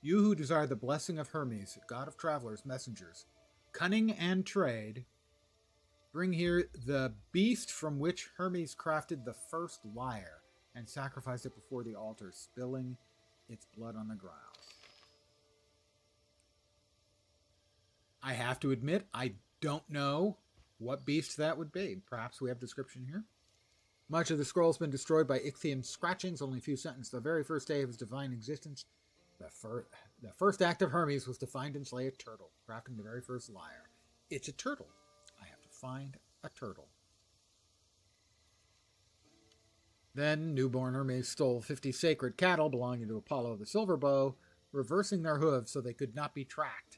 You who desire the blessing of Hermes, god of travelers, messengers, cunning and trade, bring here the beast from which Hermes crafted the first lyre and sacrifice it before the altar, spilling its blood on the ground. I have to admit, I don't know what beast that would be. Perhaps we have a description here. Much of the scroll has been destroyed by Ichthian scratchings. Only a few sentences. The very first day of his divine existence, the first act of Hermes was to find and slay a turtle, crafting the very first lyre. It's a turtle. I have to find a turtle. Then, newborn Hermes stole 50 sacred cattle belonging to Apollo the Silver Bow, reversing their hooves so they could not be tracked.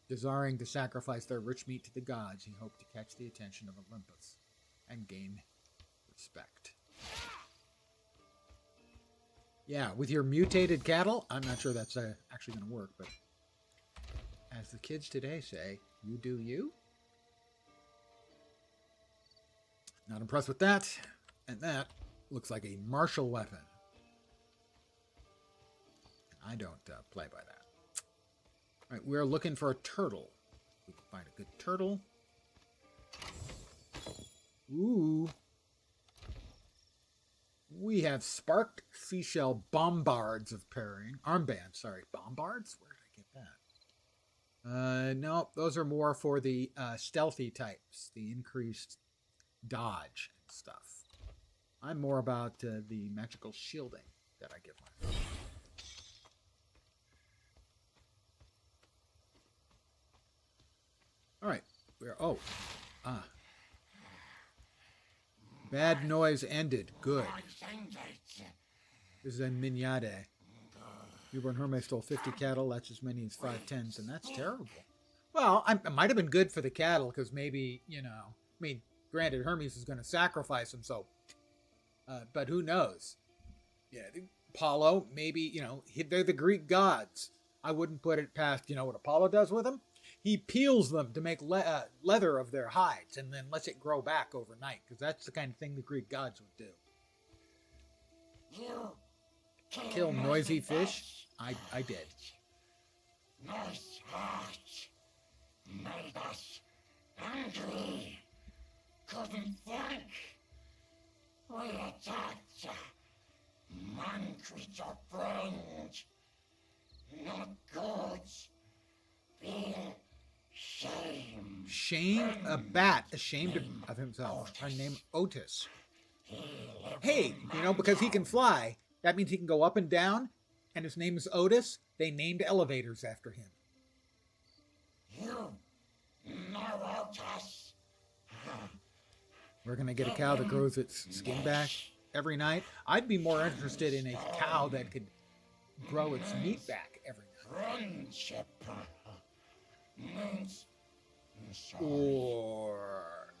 Desiring to sacrifice their rich meat to the gods, he hoped to catch the attention of Olympus and gain respect. Yeah, with your mutated cattle, I'm not sure that's actually going to work, but as the kids today say, you do you. Not impressed with that, and that looks like a martial weapon. I don't play by that. All right, we're looking for a turtle. We can find a good turtle. Ooh. We have sparked seashell bombards of parrying. Armbands, sorry. Bombards? Where did I get that? No, those are more for the stealthy types. The increased dodge and stuff. I'm more about the magical shielding that I give myself. All right. Bad noise ended. Good. This is a Minyade. Newborn Hermes stole 50 cattle. That's as many as 5 tens, and that's terrible. Well, it might have been good for the cattle, because maybe, granted, Hermes is going to sacrifice them, so... but who knows? Yeah, Apollo, maybe, they're the Greek gods. I wouldn't put it past, what Apollo does with them? He peels them to make leather of their hides and then lets it grow back overnight, because that's the kind of thing the Greek gods would do. You kill noisy fish? I did. Nice heart made us angry. Couldn't think. We attacked man creature friend. Not good. Feel shame. Shame? A bat ashamed of himself. Her name Otis. Hey, because he can fly, that means he can go up and down, and his name is Otis. They named elevators after him. You know Otis. We're going to get a cow that grows its skin back every night. I'd be more interested in a cow that could grow its meat back every night. Friendship. Or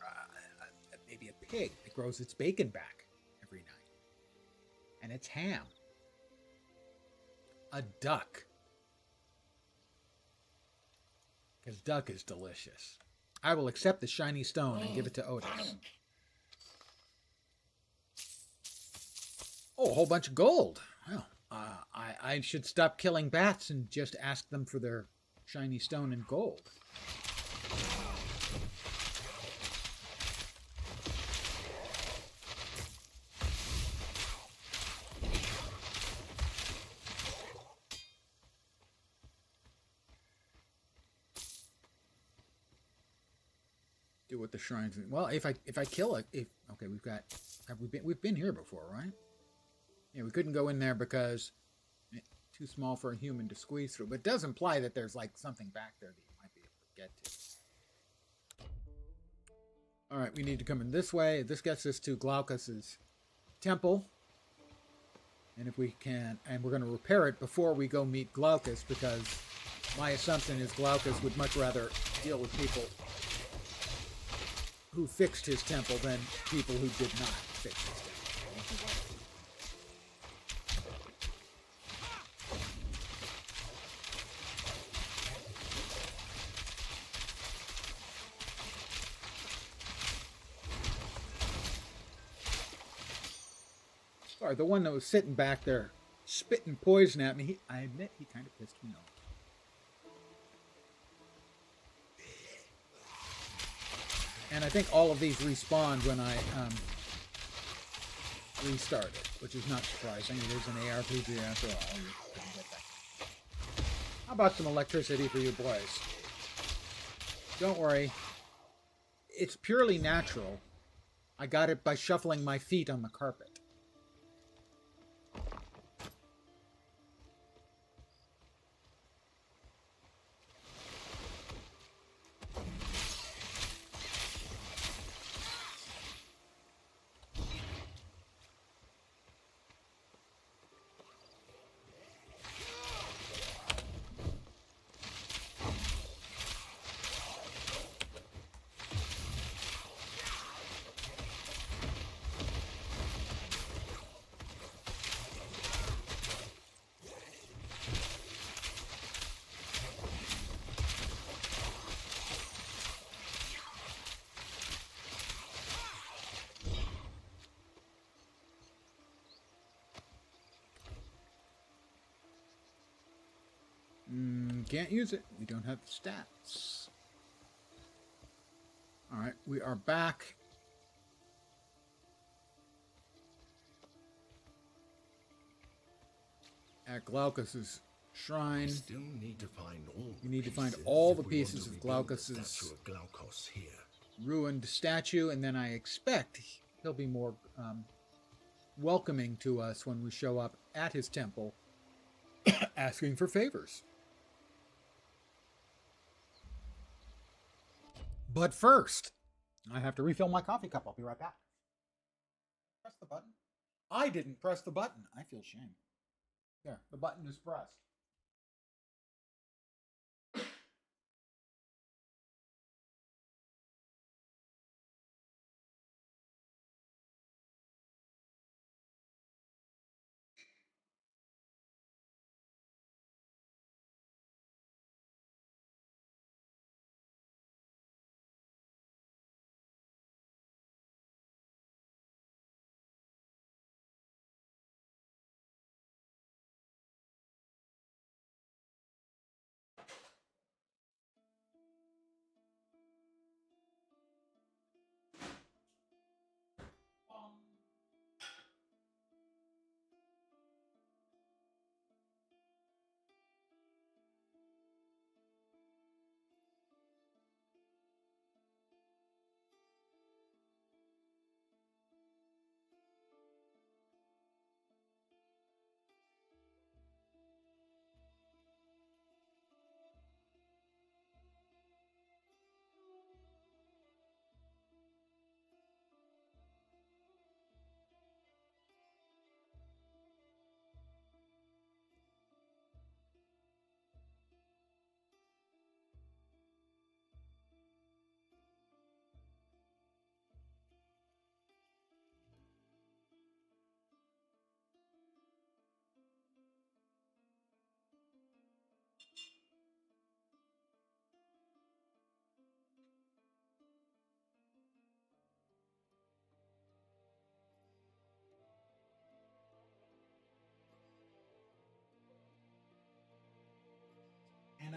maybe a pig that grows its bacon back every night. And it's ham. A duck. Because duck is delicious. I will accept the shiny stone and give it to Otis. Oh, a whole bunch of gold. Well, I should stop killing bats and just ask them for their shiny stone and gold. Do what the shrines. Well, if I kill it, okay, we've been here before, right? Yeah, we couldn't go in there because too small for a human to squeeze through. But it does imply that there's like something back there that you might be able to get to. All right, we need to come in this way. This gets us to Glaucus's temple, and if we can, and we're going to repair it before we go meet Glaucus, because my assumption is Glaucus would much rather deal with people who fixed his temple than people who did not fix his temple. Sorry, the one that was sitting back there spitting poison at me, I admit he kind of pissed me off. And I think all of these respawned when I restarted, which is not surprising. It is an ARPG after all. You couldn't get that. How about some electricity for you boys? Don't worry. It's purely natural. I got it by shuffling my feet on the carpet. Can't use it. We don't have the stats. Alright, we are back. At Glaucus's shrine. Still need to find all we need to find all the pieces of Glaucus's ruined statue, and then I expect he'll be more welcoming to us when we show up at his temple asking for favors. But first, I have to refill my coffee cup. I'll be right back. Press the button. I didn't press the button. I feel shame. There, the button is pressed.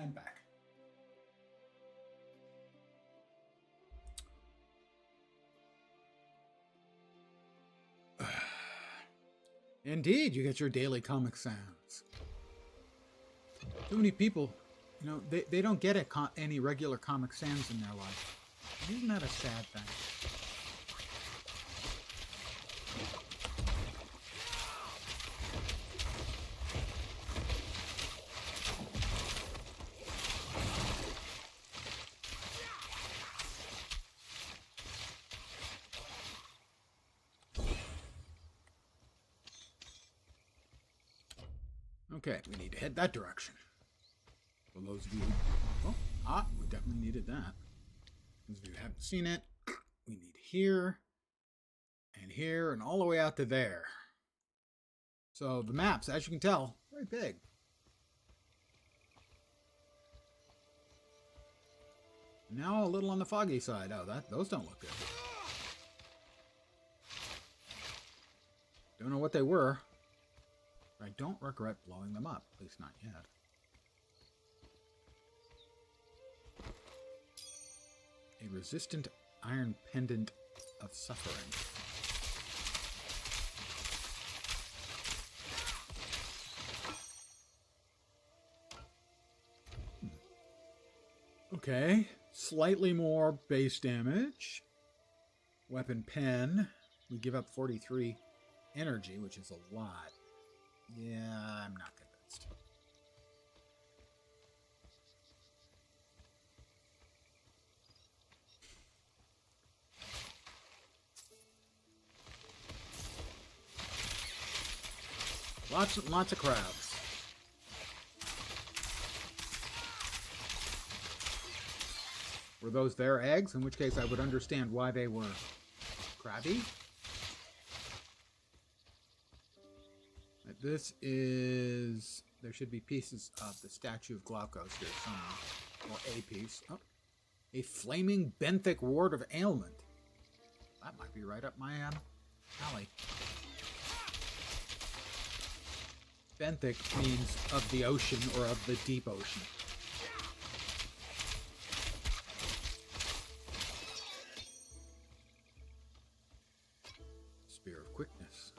I'm back. Indeed, you get your daily comic sounds. Too many people, you know, they don't get any regular comic sounds in their life. Isn't that a sad thing? Okay, we need to head that direction. For those of you who... Oh, we definitely needed that. Those of you who haven't seen it, we need here, and all the way out to there. So the maps, as you can tell, very big. Now a little on the foggy side. Oh, those don't look good. Don't know what they were. I don't regret blowing them up, at least not yet. A resistant iron pendant of suffering. Okay, slightly more base damage. Weapon pen. We give up 43 energy, which is a lot. Yeah, I'm not convinced. Lots of crabs. Were those their eggs? In which case I would understand why they were crabby. This is... There should be pieces of the statue of Glaucus here somewhere. Or a piece. Oh. A flaming benthic ward of ailment. That might be right up my alley. Benthic means of the ocean or of the deep ocean. Spear of quickness.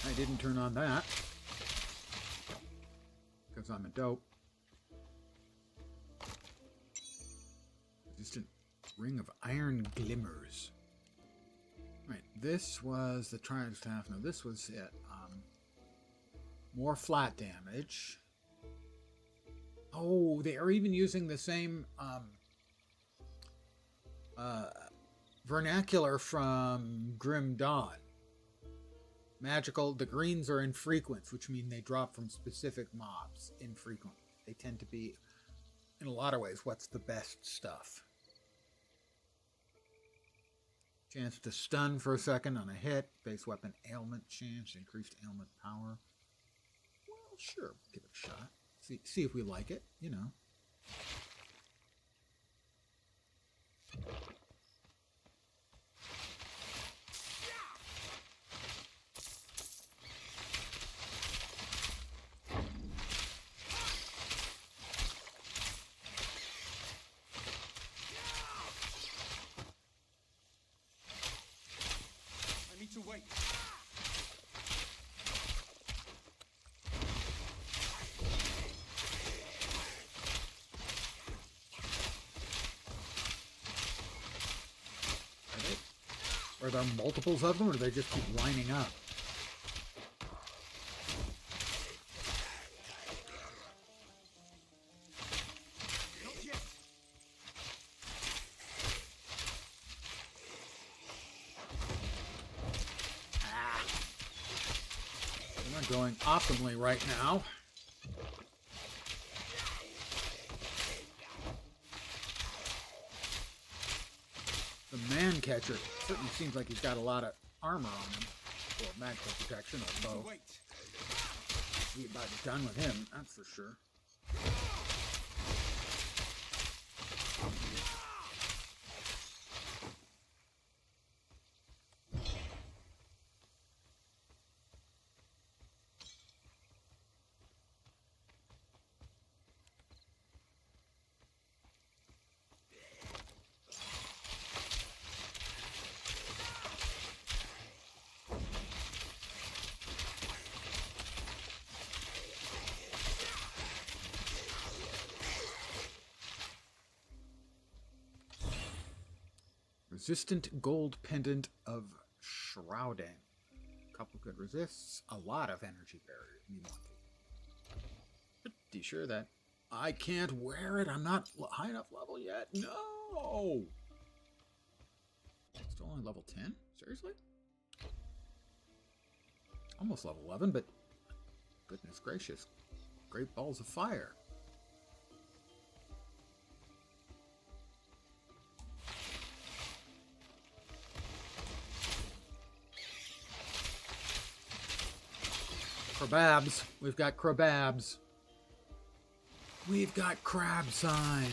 I didn't turn on that. Because I'm a dope. Resistant ring of iron glimmers. Right, this was the Triumph Staff. No, this was it. More flat damage. Oh, they are even using the same vernacular from Grim Dawn. Magical, the greens are infrequent, which mean they drop from specific mobs. Infrequent. They tend to be, in a lot of ways, what's the best stuff. Chance to stun for a second on a hit. Base weapon ailment chance. Increased ailment power. Well, sure. Give it a shot. See if we like it, you know. To wait. Are there multiples of them, or do they just keep lining up? Going optimally right now. The man catcher certainly seems like he's got a lot of armor on him. Or magical protection or bow. We're about done with him, that's for sure. Resistant gold pendant of shrouding. A couple good resists. A lot of energy barrier. Me monkey. Pretty sure that I can't wear it. I'm not high enough level yet. No! Still only level 10? Seriously? Almost level 11, but goodness gracious. Great balls of fire. Crababs. We've got crababs. We've got crab sign.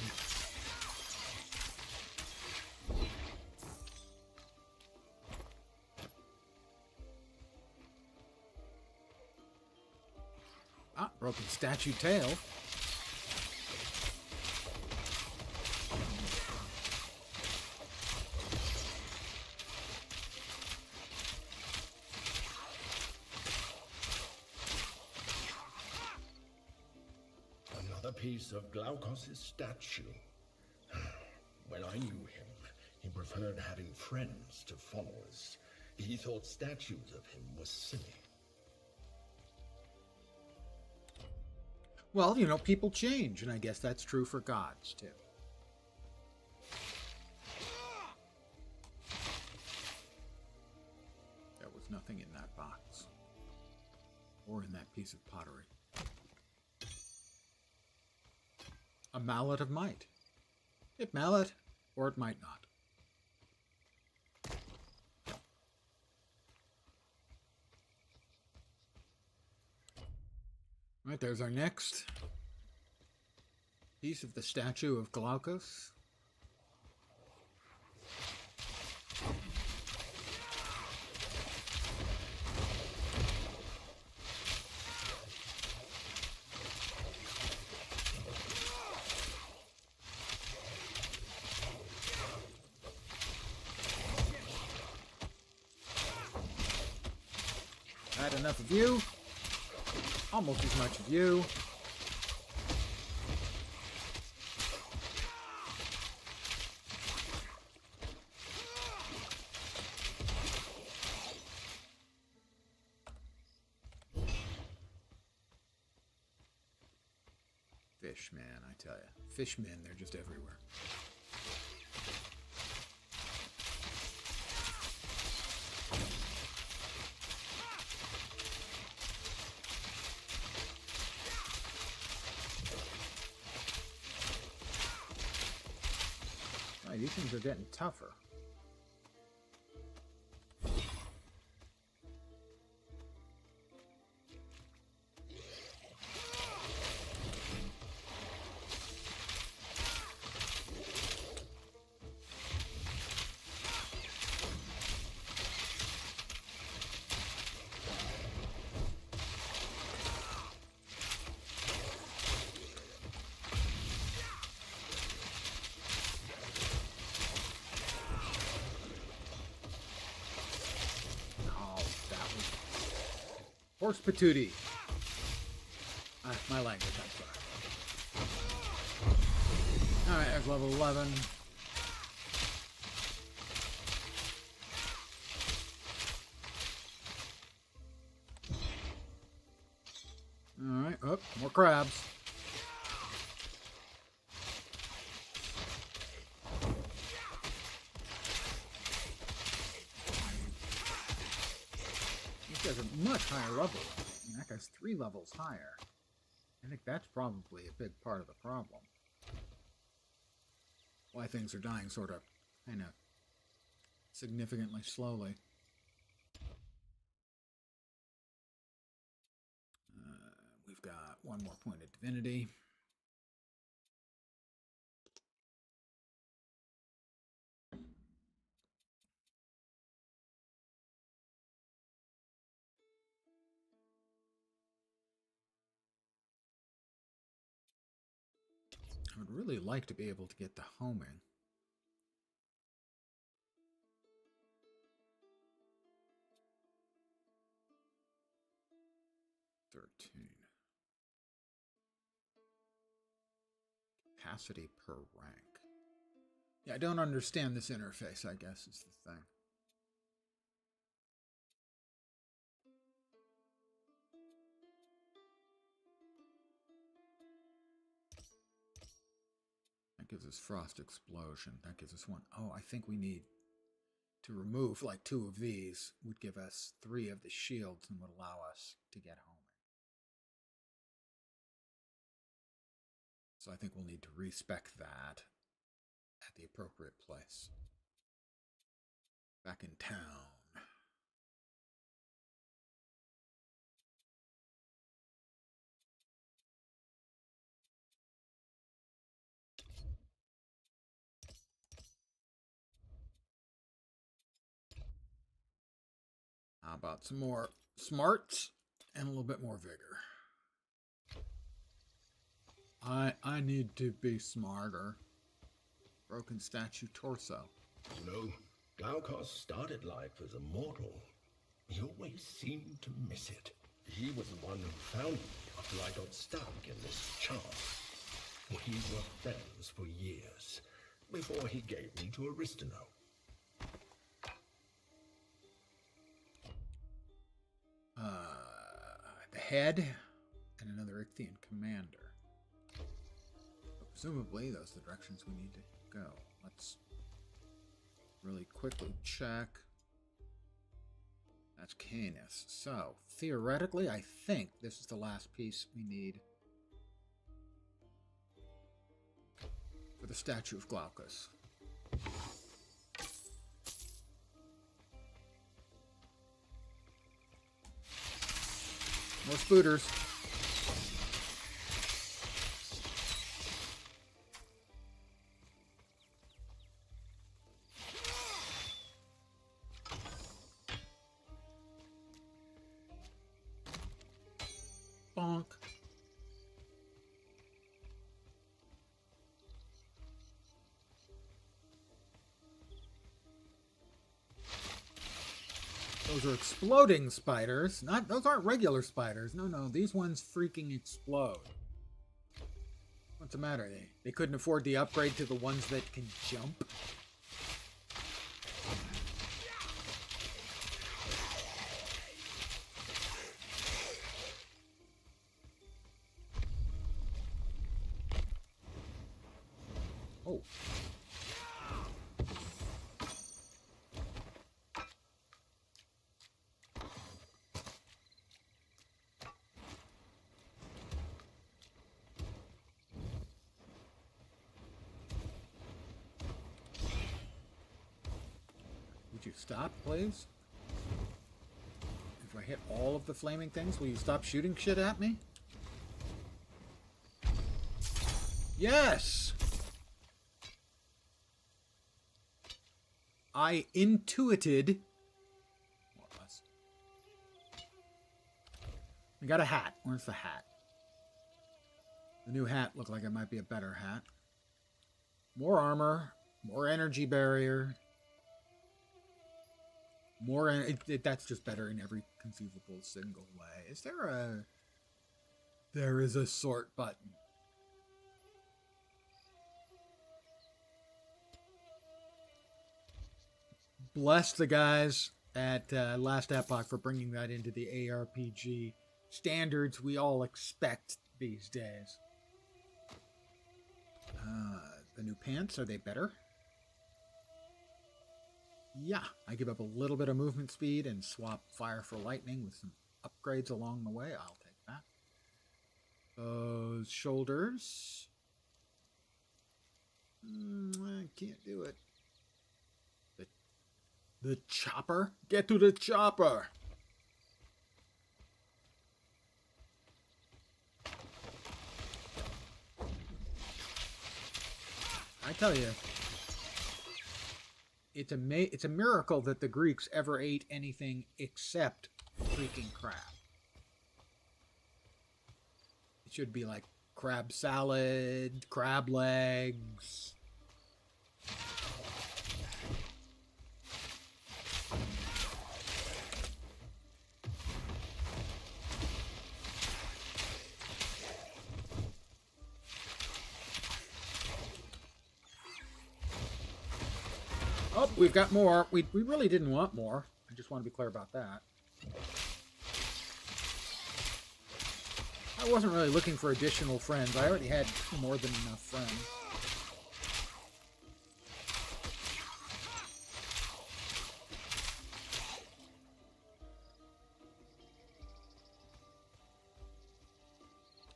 Ah, broken statue tail. Another piece of Glaukos' statue. When I knew him, he preferred having friends to followers. He thought statues of him were silly. Well, you know, people change, and I guess that's true for gods, too. There was nothing in that box. Or in that piece of pottery. A mallet of might. It mallet, or it might not. Right, there's our next piece of the statue of Glaukos. Had enough of you. Almost as much of you. Fishmen, I tell you. Fishmen, they're just everywhere. These things are getting tougher. Horse patootie. My language, I'm sorry. Alright, there's level 11. Alright, oh, more crabs. These guys are much higher level. I mean, that guy's 3 levels higher. I think that's probably a big part of the problem. Why things are dying sort of, kind of, significantly slowly. We've got one more point of divinity. I would really like to be able to get the homing. Capacity per rank. Yeah, I don't understand this interface, I guess, is the thing. That gives us Frost Explosion. That gives us one. Oh, I think we need to remove like 2 of these. Would give us 3 of the shields and would allow us to get home. So I think we'll need to respec that at the appropriate place. Back in town. How about some more smarts and a little bit more vigor? I need to be smarter. Broken statue torso. You know, Glaukos started life as a mortal. He always seemed to miss it. He was the one who found me after I got stuck in this charm. We were friends for years, before he gave me to Aristino. The head and another Ichthian commander. But presumably, those are the directions we need to go. Let's really quickly check. That's Canis. So, theoretically, I think this is the last piece we need for the statue of Glaukos. More spooters. Bonk. Those are exploding spiders. Those aren't regular spiders. No, these ones freaking explode. What's the matter? They couldn't afford the upgrade to the ones that can jump? Oh. Would you stop, please? If I hit all of the flaming things, will you stop shooting shit at me? Yes! I intuited. More or less. We got a hat. Where's the hat? The new hat looked like it might be a better hat. More armor. More energy barrier. More. That's just better in every conceivable single way. Is there a... There is a sort button. Bless the guys at Last Epoch for bringing that into the ARPG standards we all expect these days. The new pants, are they better? Yeah, I give up a little bit of movement speed and swap fire for lightning with some upgrades along the way. I'll take that. Those shoulders. I can't do it. The chopper? Get to the chopper! I tell you, it's a miracle that the Greeks ever ate anything except freaking crab. It should be like crab salad, crab legs. Oh, we've got more. We really didn't want more. I just want to be clear about that. I wasn't really looking for additional friends. I already had more than enough friends.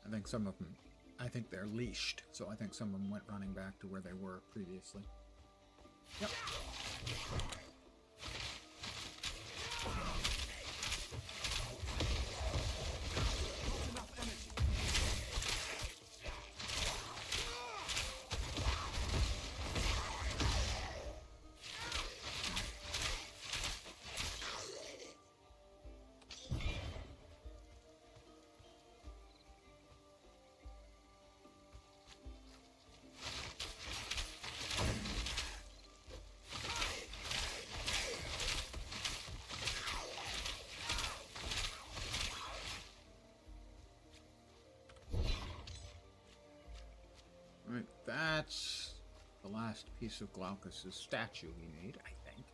I think some of them, I think they're leashed, so I think some of them went running back to where they were previously. Yep. Right, that's the last piece of Glaucus's statue we need, I think.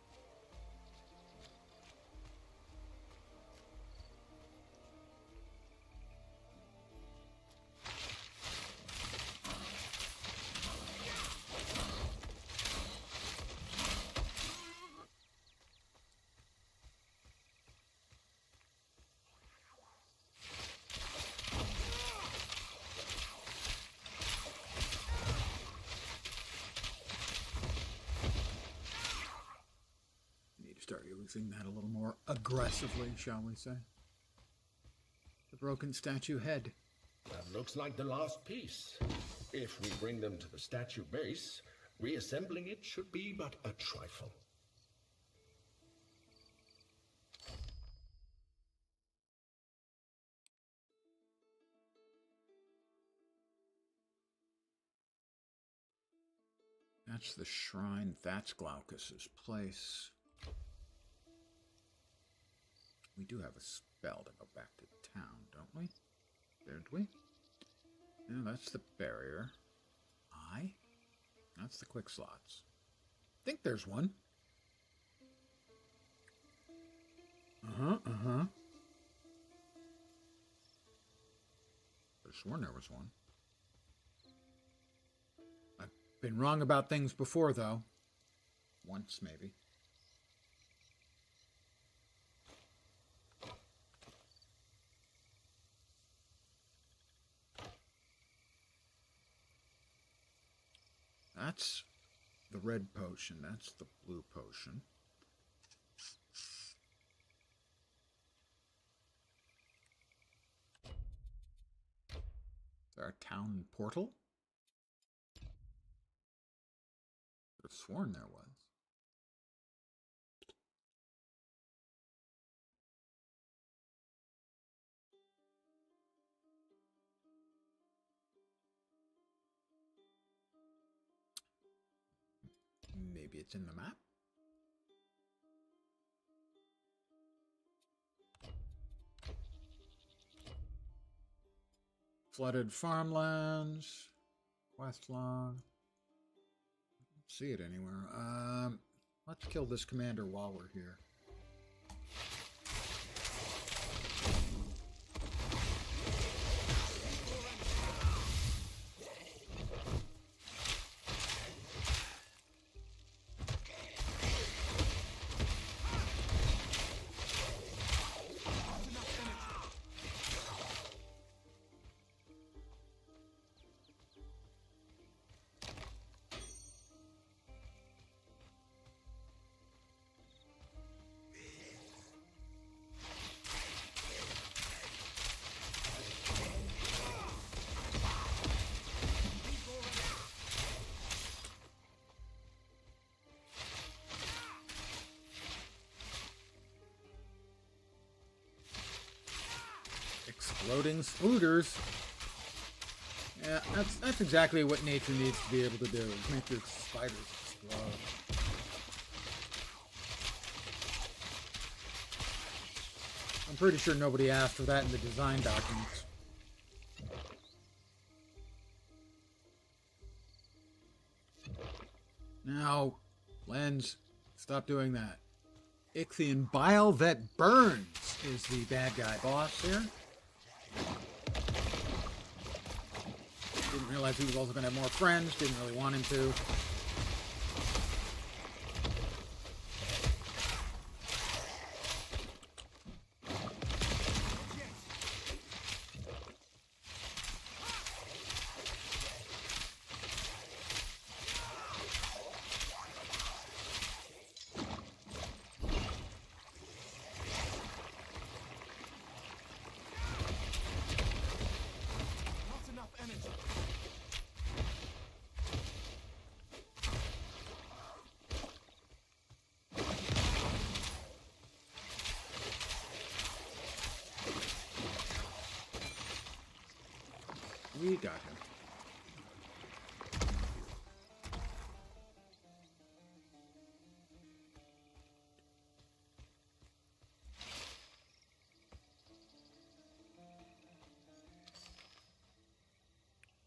Start using that a little more aggressively, shall we say. The broken statue head. That looks like the last piece. If we bring them to the statue base, reassembling it should be but a trifle. That's the shrine. That's Glaucus's place. We do have a spell to go back to town, don't we? Don't we? Yeah, that's the barrier. That's the quick slots. I think there's one. Could have sworn there was one. I've been wrong about things before, though. Once, maybe. That's the red potion. That's the blue potion. Is there a town portal? Could have sworn there was. Maybe it's in the map? Flooded farmlands. Quest log. Don't see it anywhere. Let's kill this commander while we're here. Exploding spooters. Yeah, that's exactly what nature needs to be able to do, is make your spiders explode. I'm pretty sure nobody asked for that in the design documents. Now, lens, Stop doing that. Ichthian Bile That Burns is the bad guy boss here. Didn't realize he was also going to have more friends. Didn't really want him to. We got him.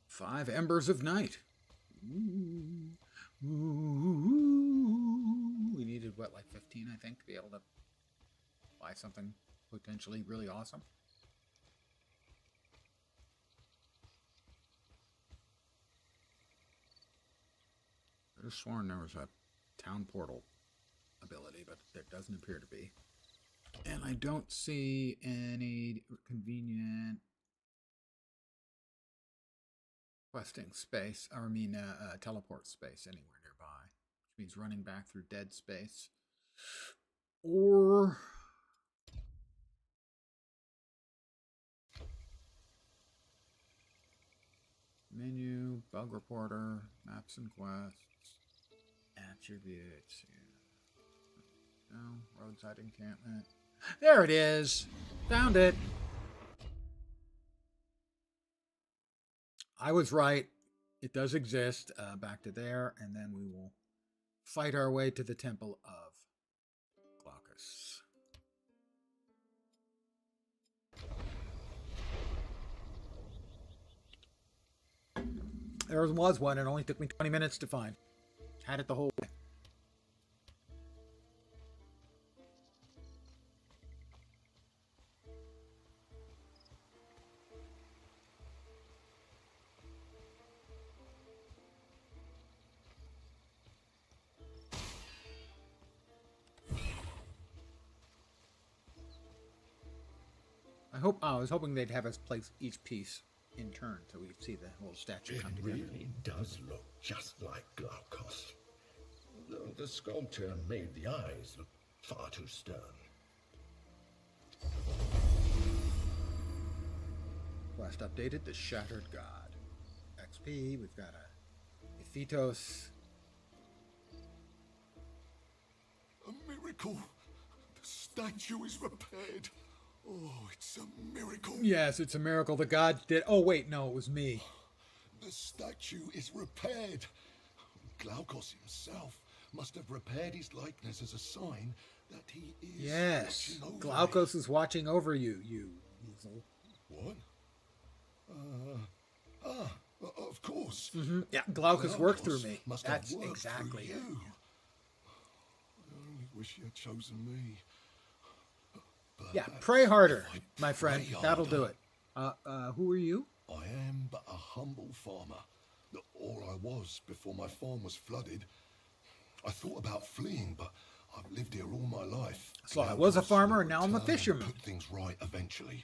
Five Embers of Night. Ooh. Ooh. We needed, what, like 15, I think, to be able to buy something potentially really awesome. I could have sworn there was a town portal ability, but there doesn't appear to be. And I don't see any convenient questing space, or I mean teleport space anywhere nearby, which means running back through dead space. Or menu, bug reporter, maps and quests. Attributes. No, roadside encampment. There it is. Found it. I was right. It does exist. Back to there, and then we will fight our way to the Temple of Glaucus. There was one. It only took me 20 minutes to find. Had it the whole way. I was hoping they'd have us place each piece in turn so we'd see the whole statue come together. It really does look just like Glaucus. The sculptor made the eyes look far too stern. Quest updated, the Shattered God. XP, we've got a Ephetos. A miracle! The statue is repaired. Oh, it's a miracle. Yes, it's a miracle. The gods did. Oh, wait, no, it was me. The statue is repaired. Glaucus himself must have repaired his likeness as a sign that he is. Yes, Glaucus is watching over you, you weasel. What? Of course. Mm-hmm. Yeah, Glaucus worked through me. That's exactly it. You. I only wish he had chosen me. Yeah, pray harder, my friend. That'll do it. Who are you? I am but a humble farmer, or I was before my farm was flooded. I thought about fleeing, but I've lived here all my life. So I was a farmer, and now I'm a fisherman. Put things right eventually.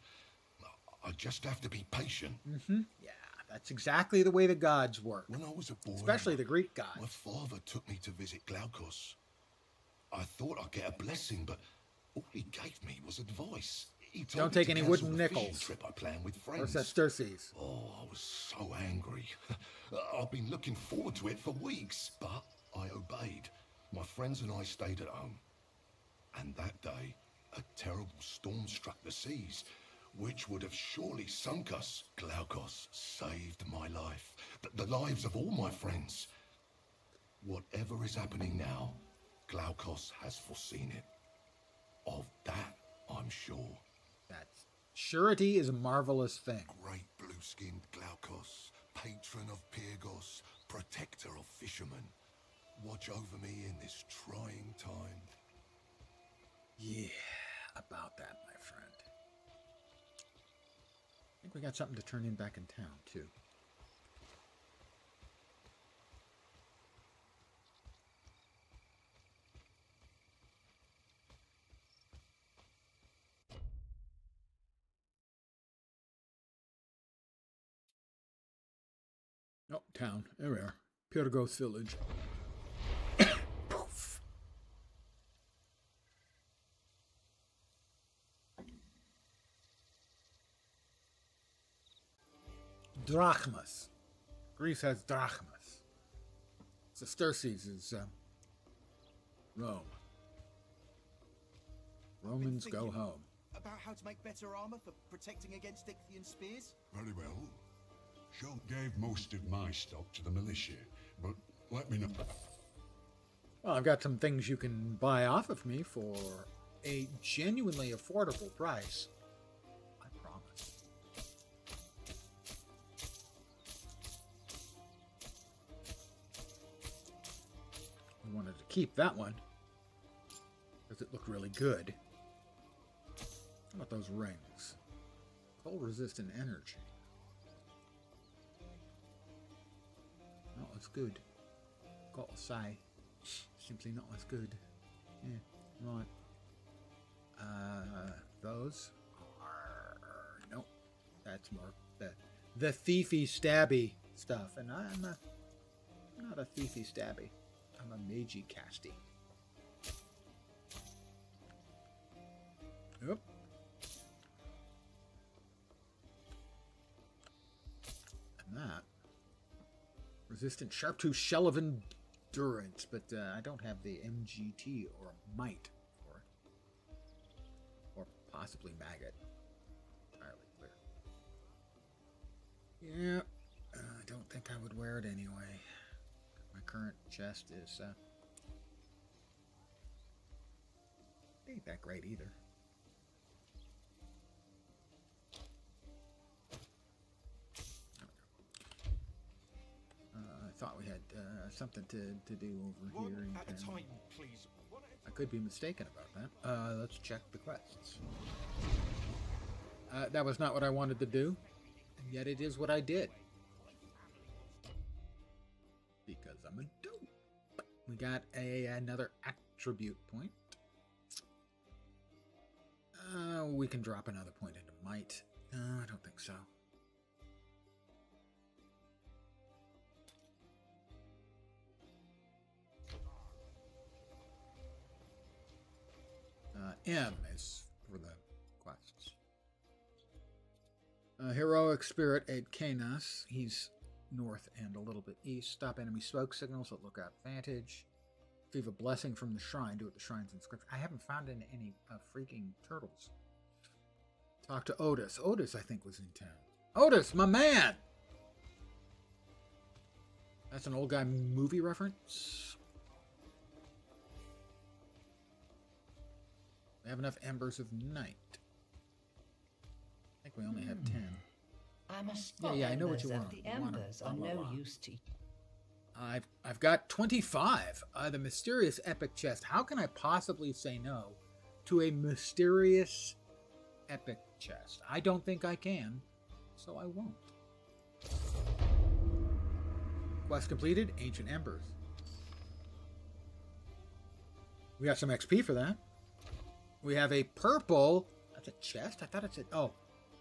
I just have to be patient. Mm-hmm. Yeah, that's exactly the way the gods work. When I was a boy, especially the Greek gods. My father took me to visit Glaucus. I thought I'd get a blessing, but all he gave me was advice. He told Don't take me to any cancel wooden the nickels. fishing trip I planned with friends. Or sesterces. Oh, I was so angry. I've been looking forward to it for weeks, but I obeyed. My friends and I stayed at home. And that day, a terrible storm struck the seas, which would have surely sunk us. Glaucus saved my life, the lives of all my friends. Whatever is happening now, Glaucus has foreseen it. Of that, I'm sure. That's surety is a marvelous thing. Great blue-skinned Glaucus, patron of Pyrgos, protector of fishermen. Watch over me in this trying time. think we got something to turn in back in town, too. Oh, town. There we are. Pyrgos village. Poof. Drachmas. Greece has drachmas. Sesterces is Rome. Romans go home. About how to make better armor for protecting against Ichthian spears? Very well. Sean gave most of my stock to the militia, but let me know. Well, I've got some things you can buy off of me for a genuinely affordable price. I promise. I wanted to keep that one because it looked really good. How about those rings? Cold-resistant energy. Not as good. Gotta say, simply not as good. Yeah, right. Those are nope. That's more the thiefy stabby stuff, and I'm not a thiefy stabby. I'm a magey casty. Yep. And that. Resistant Sharptooth Shell of Endurance, but I don't have the MGT or Might for it. Or possibly Maggot. Entirely clear. Yeah, I don't think I would wear it anyway. My current chest is ain't that great either. I thought we had something to do over here in town. Please. I could be mistaken about that. Let's check the quests. That was not what I wanted to do, and yet it is what I did. Because I'm a dope. We got another attribute point. We can drop another point into Might. I don't think so. M is for the quests. Heroic Spirit Aegean. He's north and a little bit east. Stop enemy smoke signals at lookout vantage. Receive a blessing from the shrine. Do it the shrine's inscription. I haven't found any freaking turtles. Talk to Otis. Otis, I think, was in town. Otis, my man! That's an old guy movie reference. We have enough Embers of Night. I think we only have 10. I must yeah, I know what you want. The embers are no use to you. I've got 25. The mysterious epic chest. How can I possibly say no to a mysterious epic chest? I don't think I can, so I won't. Quest completed. Ancient Embers. We got some XP for that. We have a purple. That's a chest? I thought it said. Oh,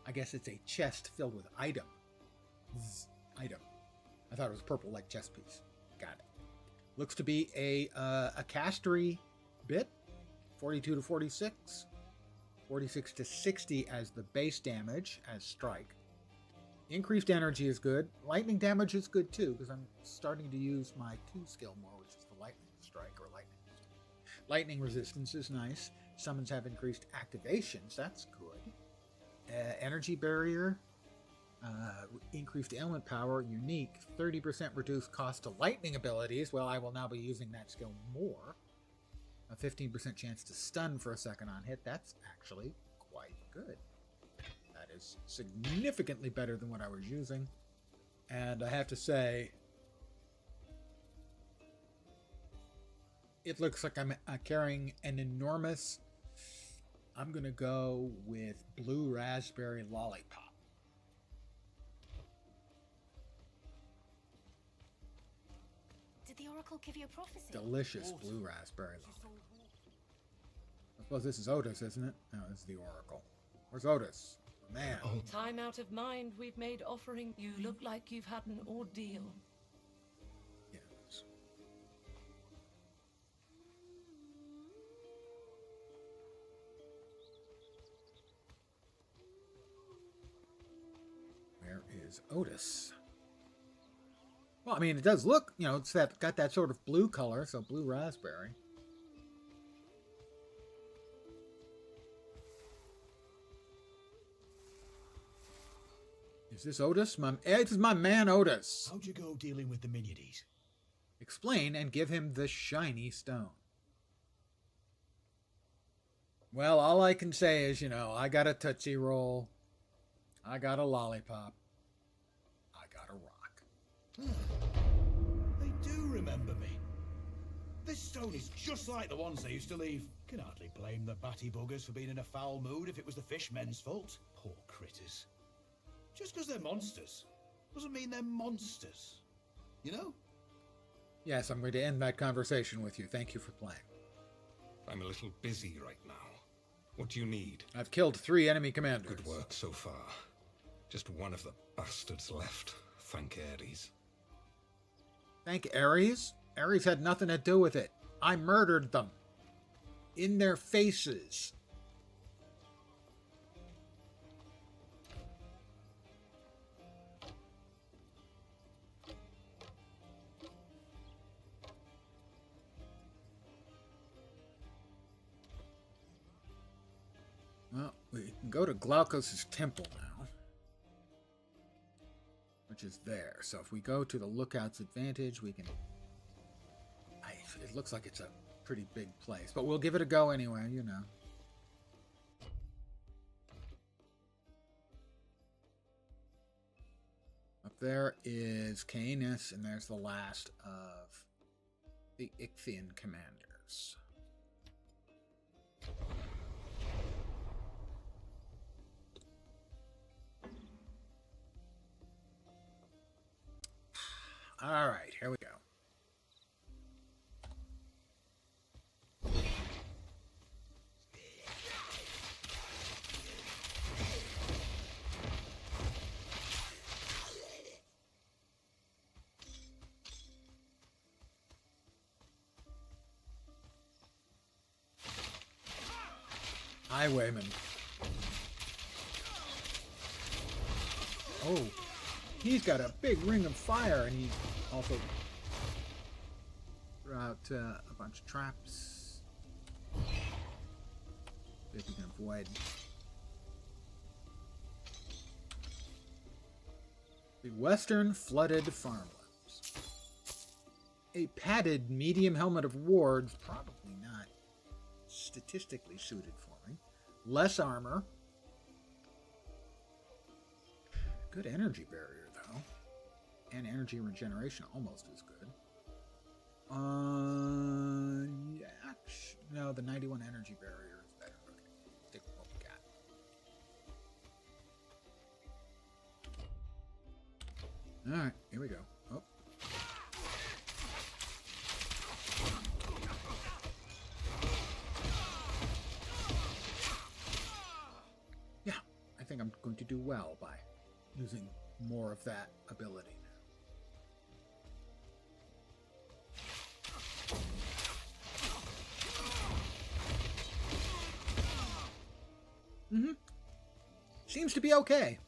I guess it's a chest filled with item. Item. I thought it was purple like chest piece. Got it. Looks to be a castery bit. 42 to 46. 46 to 60 as the base damage as strike. Increased energy is good. Lightning damage is good too, because I'm starting to use my 2 skill more, which is the lightning strike or lightning. Lightning resistance is nice. Summons have increased activations. That's good. Energy barrier. Increased ailment power. Unique. 30% reduced cost to lightning abilities. Well, I will now be using that skill more. A 15% chance to stun for a second on hit. That's actually quite good. That is significantly better than what I was using. And I have to say, it looks like I'm carrying an enormous... I'm going to go with Blue Raspberry Lollipop. the Oracle give you a prophecy? Delicious blue raspberry lollipop. I suppose this is Otis, isn't it? No, this is the Oracle. Where's Otis? Man. Time out of mind, we've made offering. You look like you've had an ordeal. Yes. Where is Otis? Well, I mean, it does look, you know, it's got that sort of blue color, so blue raspberry. Is this Otis? This is my man Otis. How'd you go dealing with the Minions? Explain and give him the shiny stone. Well, all I can say is, you know, I got a Tootsie Roll. I got a lollipop. I got a rock. They do remember me. This stone is just like the ones they used to leave. Can hardly blame the batty buggers for being in a foul mood if it was the fishmen's fault. Poor critters. Just because they're monsters doesn't mean they're monsters. You know? Yes, I'm going to end that conversation with you. Thank you for playing. I'm a little busy right now. What do you need? I've killed 3 enemy commanders. Good work so far. Just one of the bastards left. Thank Ares. Thank Ares? Ares had nothing to do with it. I murdered them. In their faces. Well, we can go to Glaukos' temple now, which is there. So if we go to the Lookout's advantage, we can... it looks like it's a pretty big place, but we'll give it a go anyway, you know. Up there is Canis, and there's the last of the Ichthian commanders. All right, here we go. Highwayman. Oh, he's got a big ring of fire, and he also threw out a bunch of traps. See if we can avoid the western flooded farmlands. A padded medium helmet of wards, probably not statistically suited for me. Less armor. Good energy barrier, though. And energy regeneration, almost as good. Yeah, no, the 91 energy barrier is better. Okay, stick with what we got. Alright, here we go. Oh. Yeah, I think I'm going to do well by using more of that ability. Mm-hmm. Seems to be okay.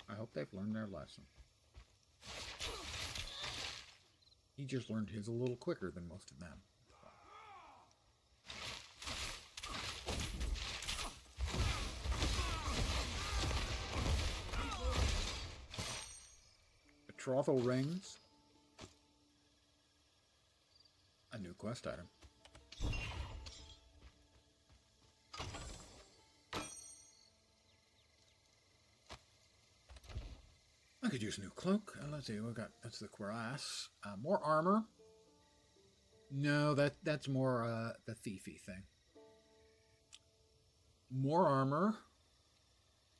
I hope they've learned their lesson. He just learned his a little quicker than most of them. Betrothal rings. A new quest item. I could use a new cloak. Let's see, that's the cuirass. More armor. No, that's more the thiefy thing. More armor.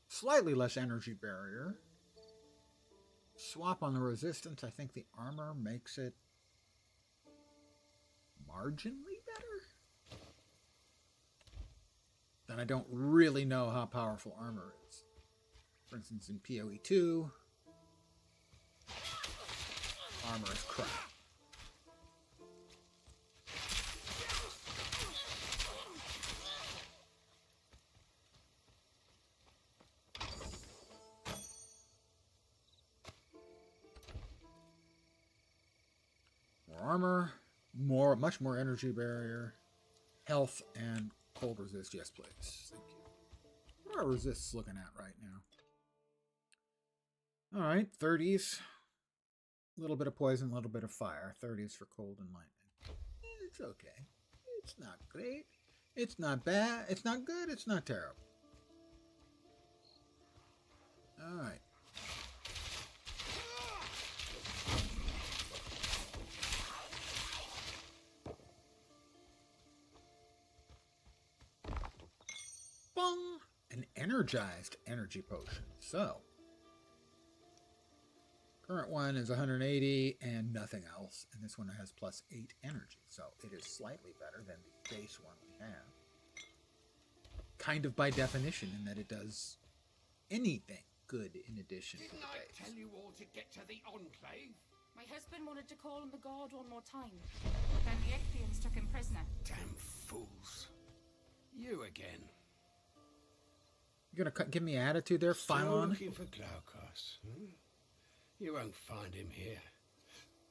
Slightly less energy barrier. Swap on the resistance. I think the armor makes it marginally better. Then I don't really know how powerful armor is. For instance, in PoE 2, armor is crap. More armor, much more energy barrier, health, and cold resist. Yes, please. Thank you. What are resists looking at right now? All right, 30s. A little bit of poison, a little bit of fire. 30s for cold and lightning. It's okay. It's not great. It's not bad. It's not good. It's not terrible. All right. Bong! An energized energy potion. So, current one is 180 and nothing else. And this one has plus 8 energy. So it is slightly better than the base one we have. Kind of by definition, in that it does anything good in addition to the base. Tell you all to get to the Enclave? My husband wanted to call on the guard one more time. Then the Ichthians took him prisoner. Damn fools. You again. You gonna give me attitude there, Still Phylon? looking for Glaukos, You won't find him here.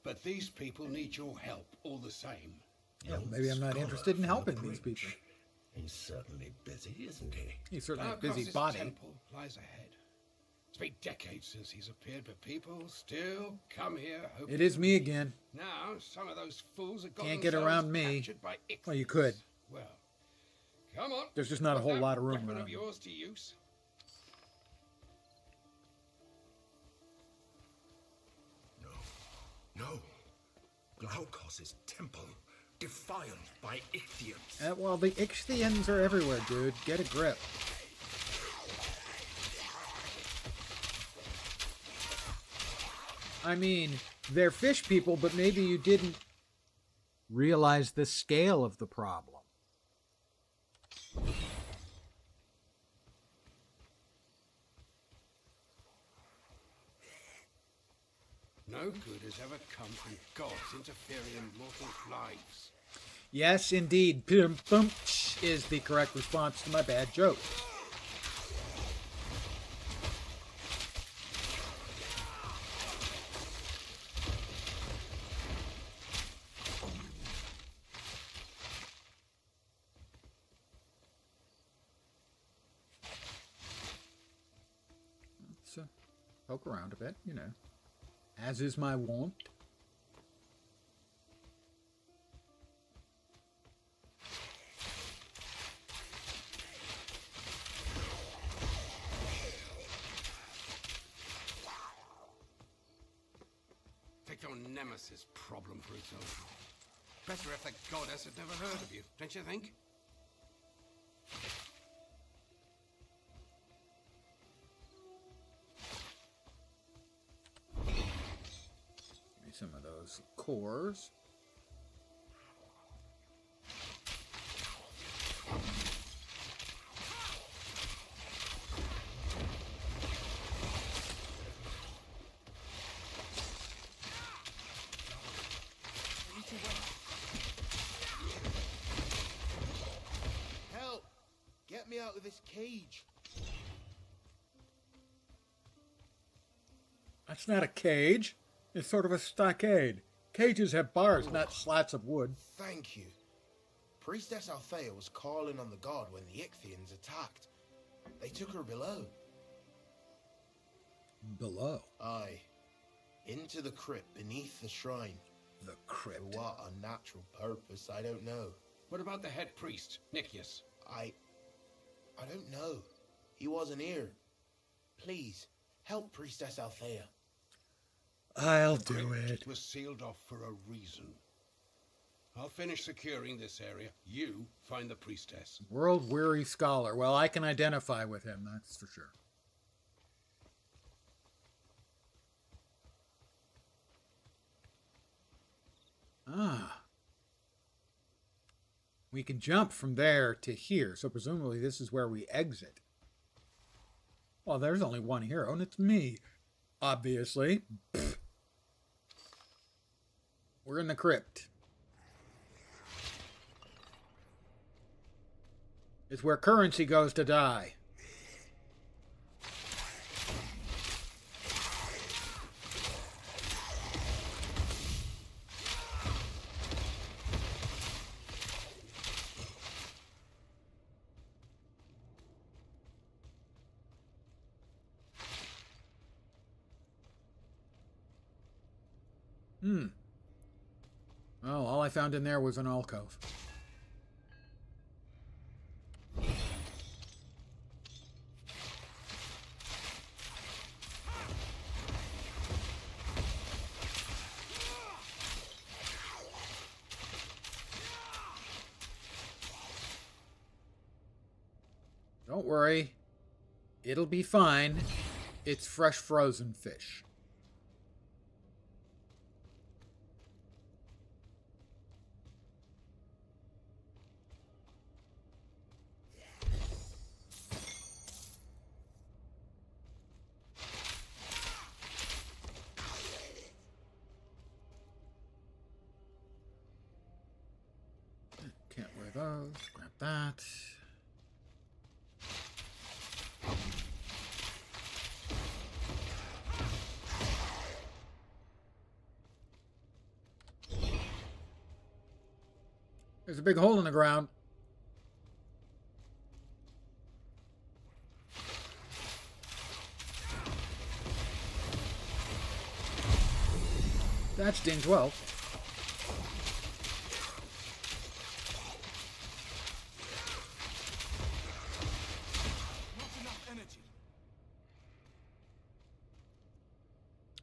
But these people need your help all the same. Well, maybe I'm not interested in helping these people. He's certainly busy, isn't he? He's certainly a Glaukos' busy body. temple lies ahead. It's been decades since he's appeared, but people still come here hoping. It is me again. Now, some of those fools have got Can't get themselves around me. captured by Well, you could. Well, come on. There's just not a Put whole that lot of room weapon around of you. yours to use. No. Glaukos' temple, defiled by Ichthians. Well, the Ichthians are everywhere, dude. Get a grip. I mean, they're fish people, but maybe you didn't realize the scale of the problem. No good has ever come from gods interfering in mortal lives. Yes, indeed. Pum pum is the correct response to my bad joke. So, poke around a bit, you know. As is my wont. Take your nemesis problem, for example. Better if the goddess had never heard of you, don't you think? Give me some of those cores. Help! Get me out of this cage. That's not a cage. It's sort of a stockade. Cages have bars, not slats of wood. Thank you. Priestess Althea was calling on the god when the Ichthians attacked. They took her below. Below? Aye. Into the crypt beneath the shrine. The crypt? For what unnatural purpose, I don't know. What about the head priest, Nicias? I don't know. He wasn't here. Please, help Priestess Althea. I'll do it. It was sealed off for a reason. I'll finish securing this area. You find the priestess. World-weary scholar. Well, I can identify with him, that's for sure. Ah. We can jump from there to here, so presumably this is where we exit. Well, there's only one hero, and it's me. Obviously. Pfft. We're in the crypt. It's where currency goes to die. Well, all I found in there was an alcove. Don't worry. It'll be fine. It's fresh frozen fish. Can't wear those. Grab that. There's a big hole in the ground. That's Ding 12.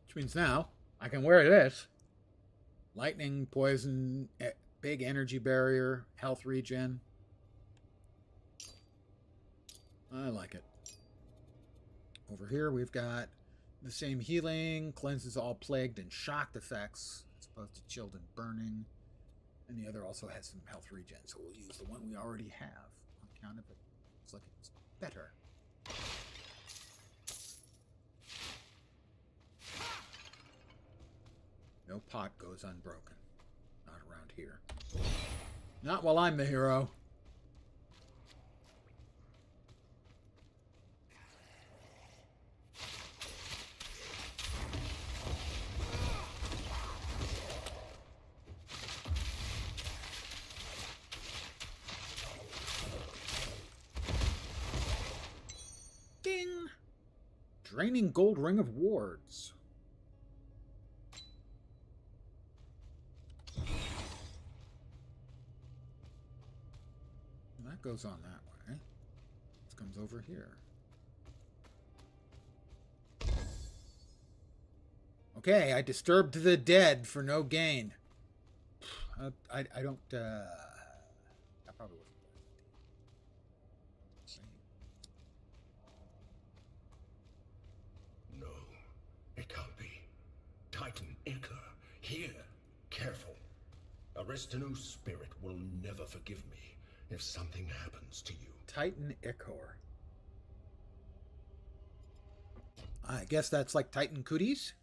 Which means now I can wear this. Lightning, poison, big energy barrier, health regen. I like it. Over here we've got the same healing, cleanses all plagued and shocked effects, as opposed to chilled and burning. And the other also has some health regen, so we'll use the one we already have on account of it. It's like it's better. No pot goes unbroken. Not around here. Not while I'm the hero. Ding! Draining gold ring of wards. That goes on that way. This comes over here. Okay, I disturbed the dead for no gain. I don't, I probably wasn't there. No, it can't be. Titan Ichor, here. Careful. Aristanu's spirit will never forgive me if something happens to you. Titan Ichor. I guess that's like Titan Cooties.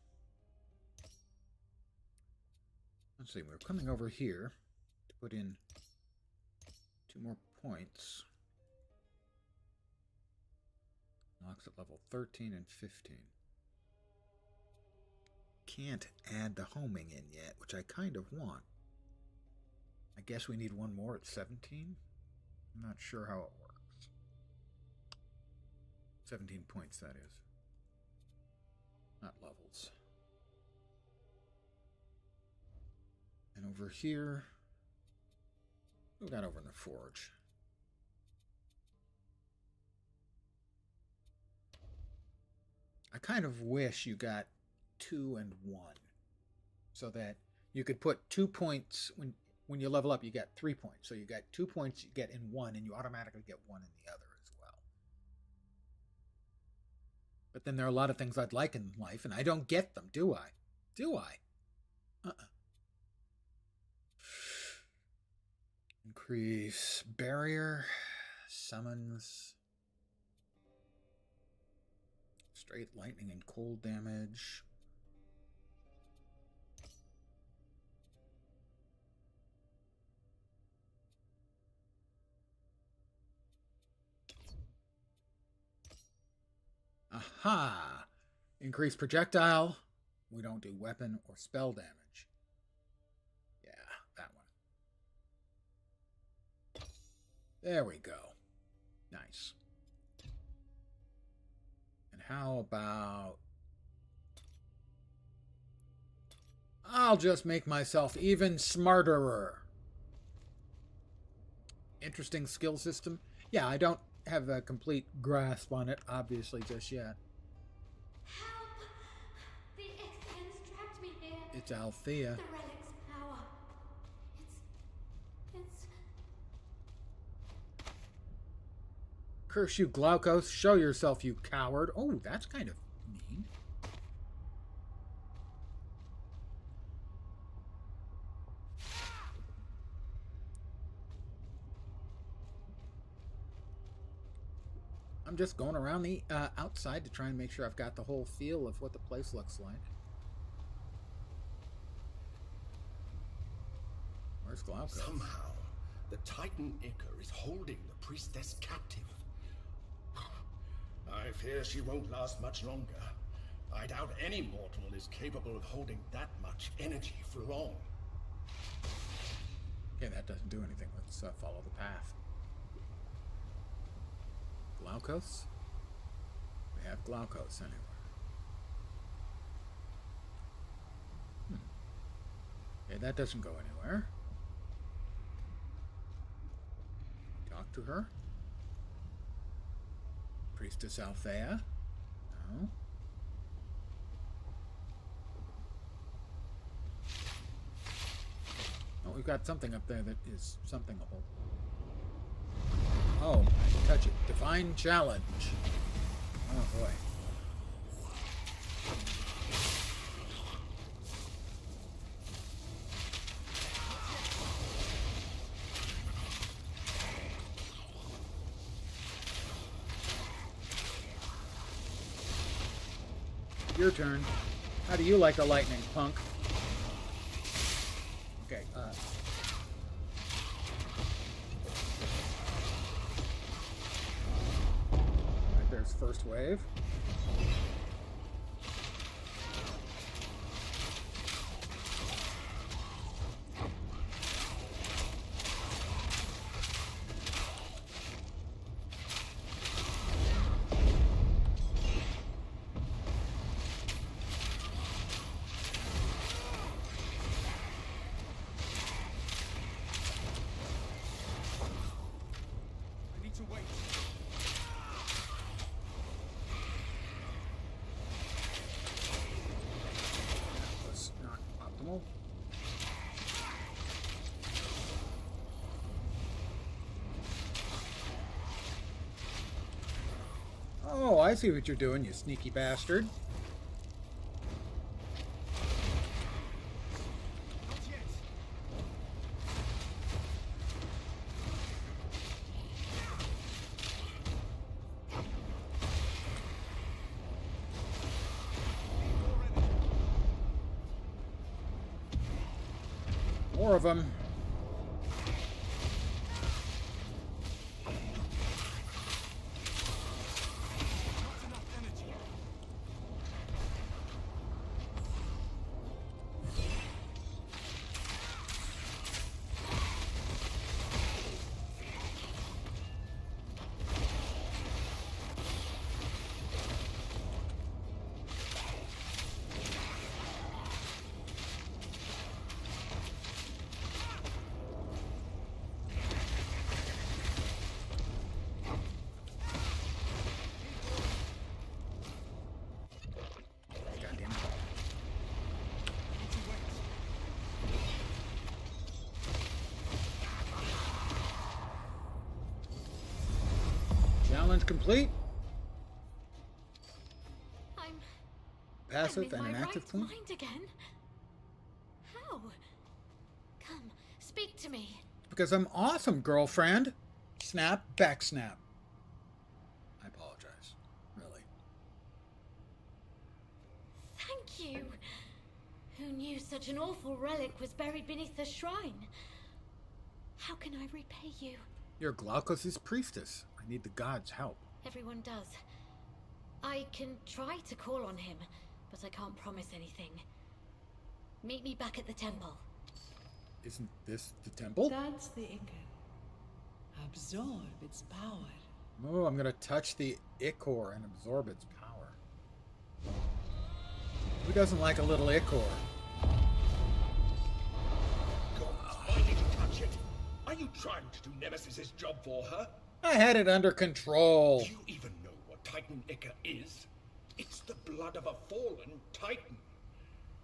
Let's see, we're coming over here to put in 2 more points. Knocks at level 13 and 15. Can't add the homing in yet, which I kind of want. I guess we need one more at 17. I'm not sure how it works. 17 points, that is. Not levels. And over here, we got over in the forge. I kind of wish you got 2 and 1. So that you could put 2 points, when you level up, you get 3 points. So you get 2 points you get in one, and you automatically get 1 in the other as well. But then there are a lot of things I'd like in life, and I don't get them, do I? Do I? Increase barrier, summons, straight lightning and cold damage. Aha! Increase projectile. We don't do weapon or spell damage. Yeah, that one. There we go. Nice. And how about... I'll just make myself even smarterer. Interesting skill system. Yeah, I don't have a complete grasp on it, obviously, just yet. Help! The Ichthyans trapped me here. It's Althea. The relic's power. It's... Curse you, Glaukos. Show yourself, you coward. Oh, that's kind of mean. I'm just going around the outside to try and make sure I've got the whole feel of what the place looks like. Where's Glaukos? Somehow, the Titan Iker is holding the priestess captive. I fear she won't last much longer. I doubt any mortal is capable of holding that much energy for long. Okay, that doesn't do anything. Let's follow the path. Glaukos? We have Glaukos anywhere. Okay, that doesn't go anywhere. Talk to her. Priestess Althea? No. Oh, we've got something up there that is somethingable. Oh, I can touch it. Divine challenge. Oh boy. Your turn. How do you like the lightning, punk? Okay, right, there's first wave. Oh, I see what you're doing, you sneaky bastard. More of them. Challenge complete. I'm Passive in and my an active right point. mind again. How? Come, speak to me. Because I'm awesome, girlfriend. Snap, back snap. I apologize. Really. Thank you. Who knew such an awful relic was buried beneath the shrine? How can I repay you? You're Glaucus' priestess. I need the gods' help. Everyone does. I can try to call on him, but I can't promise anything. Meet me back at the temple. Isn't this the temple? That's the Ichor. Absorb its power. Oh, I'm gonna touch the Ichor and absorb its power. Who doesn't like a little Ichor? Why did you touch it? Are you trying to do Nemesis's job for her? I had it under control. Do you even know what Titan Ichor is? It's the blood of a fallen Titan.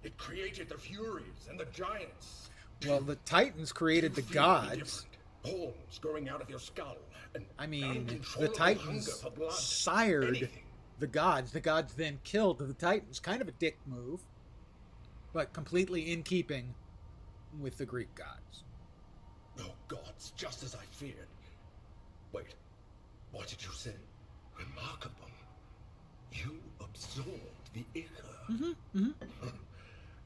It created the Furies and the Giants. Well, the Titans created the gods. Horns growing out of your skull. And I mean, the uncontrollable Titans hunger for blood. sired Anything. the gods. The gods then killed the Titans. Kind of a dick move, but completely in keeping with the Greek gods. Oh, gods, just as I feared. Wait, what did you say? Remarkable. You absorbed the Ichor.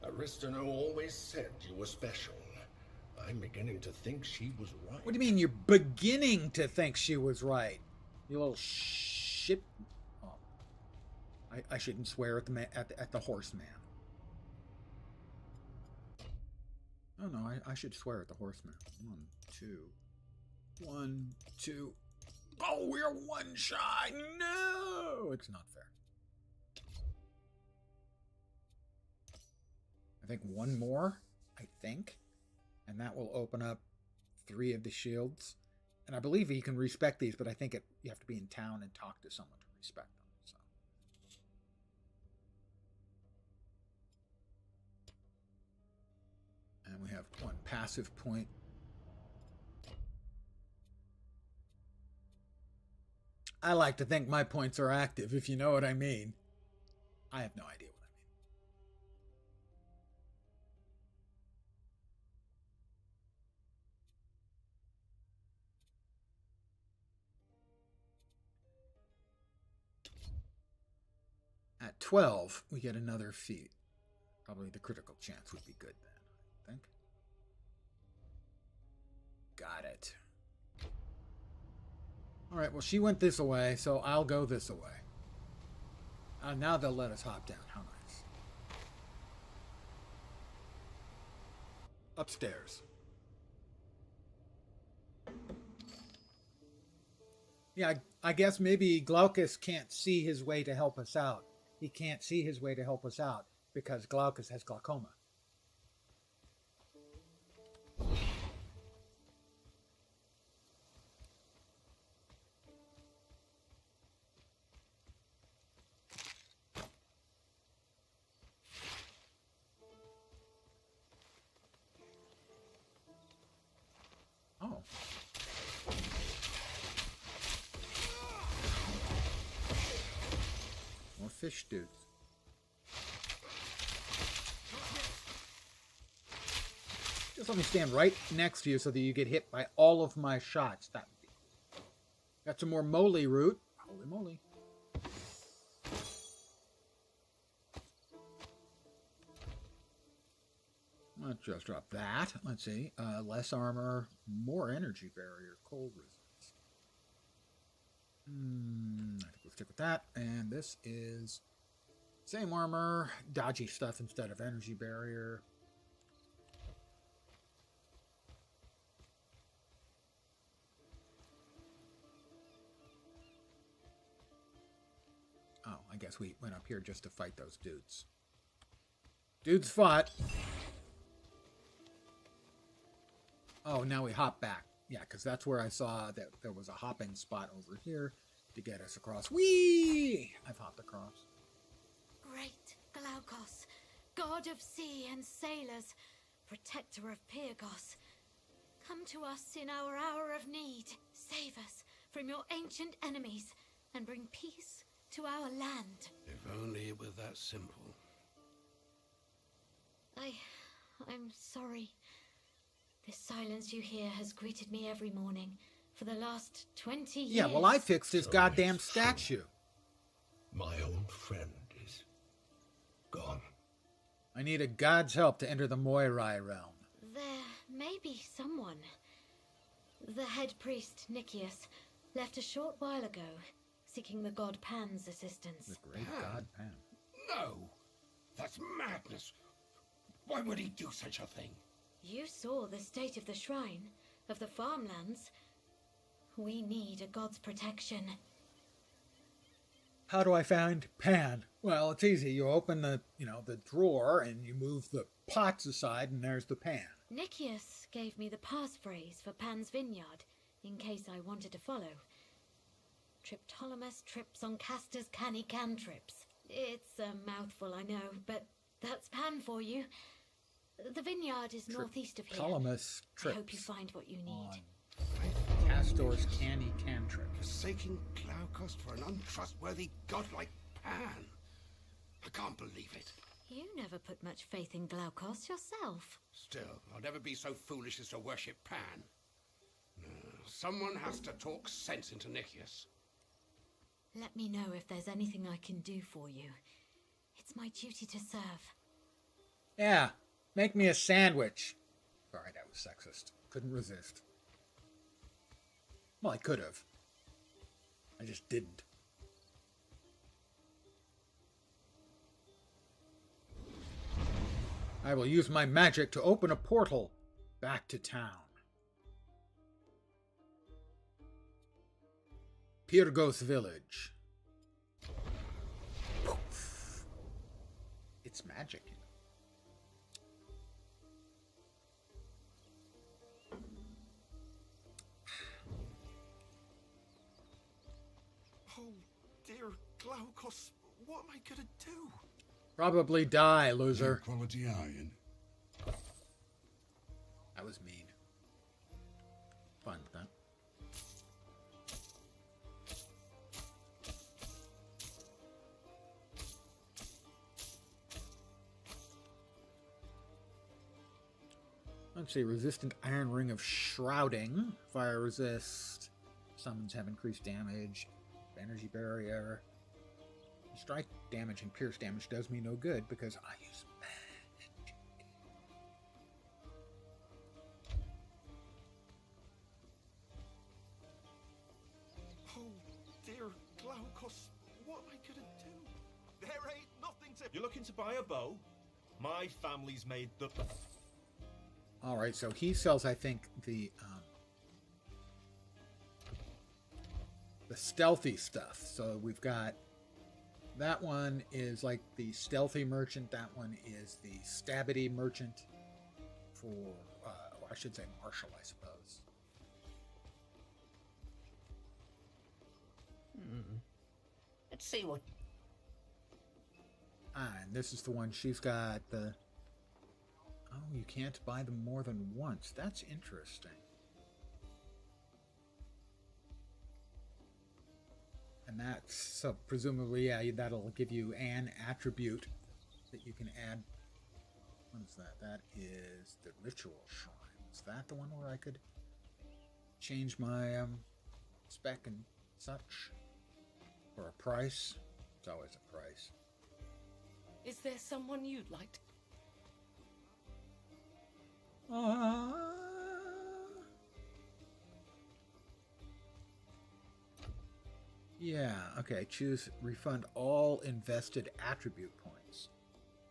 Aristano always said you were special. I'm beginning to think she was right. What do you mean you're beginning to think she was right? You little shit. Oh. I shouldn't swear at the horseman. Oh no, I should swear at the horseman. 1, 2. 1, 2. Oh, we're one shy. No, it's not fair. I think one more. I think. And that will open up 3 of the shields. And I believe you can respec these, but I think you have to be in town and talk to someone to respec them. So. And we have 1 passive point. I like to think my points are active, if you know what I mean. I have no idea what I mean. At 12, we get another feat. Probably the critical chance would be good then, I think. Got it. Alright, well, she went this way, so I'll go this way. Now they'll let us hop down. How nice. Upstairs. Yeah, I guess maybe Glaucus can't see his way to help us out. He can't see his way to help us out because Glaucus has glaucoma. Oh. More fish dudes. Just let me stand right next to you so that you get hit by all of my shots. That would be cool. Got some more moly root. Holy moly. Let's just drop that. Let's see. Less armor, more energy barrier, cold resist. I think we'll stick with that. And this is same armor, dodgy stuff instead of energy barrier. Oh, I guess we went up here just to fight those dudes. Dudes fought. Oh, now we hop back. Yeah, because that's where I saw that there was a hopping spot over here to get us across. Whee! I've hopped across. Great Glaucus, god of sea and sailors, protector of Pyrgos, come to us in our hour of need. Save us from your ancient enemies and bring peace to our land. If only it were that simple. I'm sorry. This silence you hear has greeted me every morning for the last 20 years. Yeah, well, I fixed his goddamn it's statue. My old friend is gone. I needed God's help to enter the Moirai realm. There may be someone. The head priest, Nicias, left a short while ago, seeking the god Pan's assistance. The great god Pan. No! That's madness! Why would he do such a thing? You saw the state of the shrine, of the farmlands. We need a god's protection. How do I find Pan? Well, it's easy. You open the drawer and you move the pots aside and there's the pan. Nicias gave me the passphrase for Pan's vineyard, in case I wanted to follow. Triptolemus trips on Castor's canny cantrips. It's a mouthful, I know, but that's Pan for you. The vineyard is northeast of here. Triptolemus trips. I hope you find what you need. Castor's canny cantrip. Forsaking Glaucus for an untrustworthy god like Pan. I can't believe it. You never put much faith in Glaucus yourself. Still, I'll never be so foolish as to worship Pan. Someone has to talk sense into Nicias. Let me know if there's anything I can do for you. It's my duty to serve. Yeah, make me a sandwich. Sorry, that was sexist. Couldn't resist. Well, I could have. I just didn't. I will use my magic to open a portal back to town. Pyrgos village. Poof. It's magic. Oh, dear Glaucus, what am I gonna do? Probably die, loser. Quality iron. That was mean. Fun, that. Let's see, resistant iron ring of shrouding. Fire resist. Summons have increased damage. Energy barrier. Strike damage and pierce damage does me no good because I use magic. Oh, dear Glaucus, what am I gonna do? There ain't nothing to... You're looking to buy a bow? My family's made the... Alright, so he sells, I think, the stealthy stuff. So we've got... That one is like the stealthy merchant. That one is the stabbity merchant for, I should say martial, I suppose. Let's see what... And this is the one she's got the... Oh, you can't buy them more than once. That's interesting. And that's, so presumably, yeah, that'll give you an attribute that you can add. What is that? That is the ritual shrine. Is that the one where I could change my spec and such? For a price? It's always a price. Is there someone you'd like to... Yeah, okay, choose refund all invested attribute points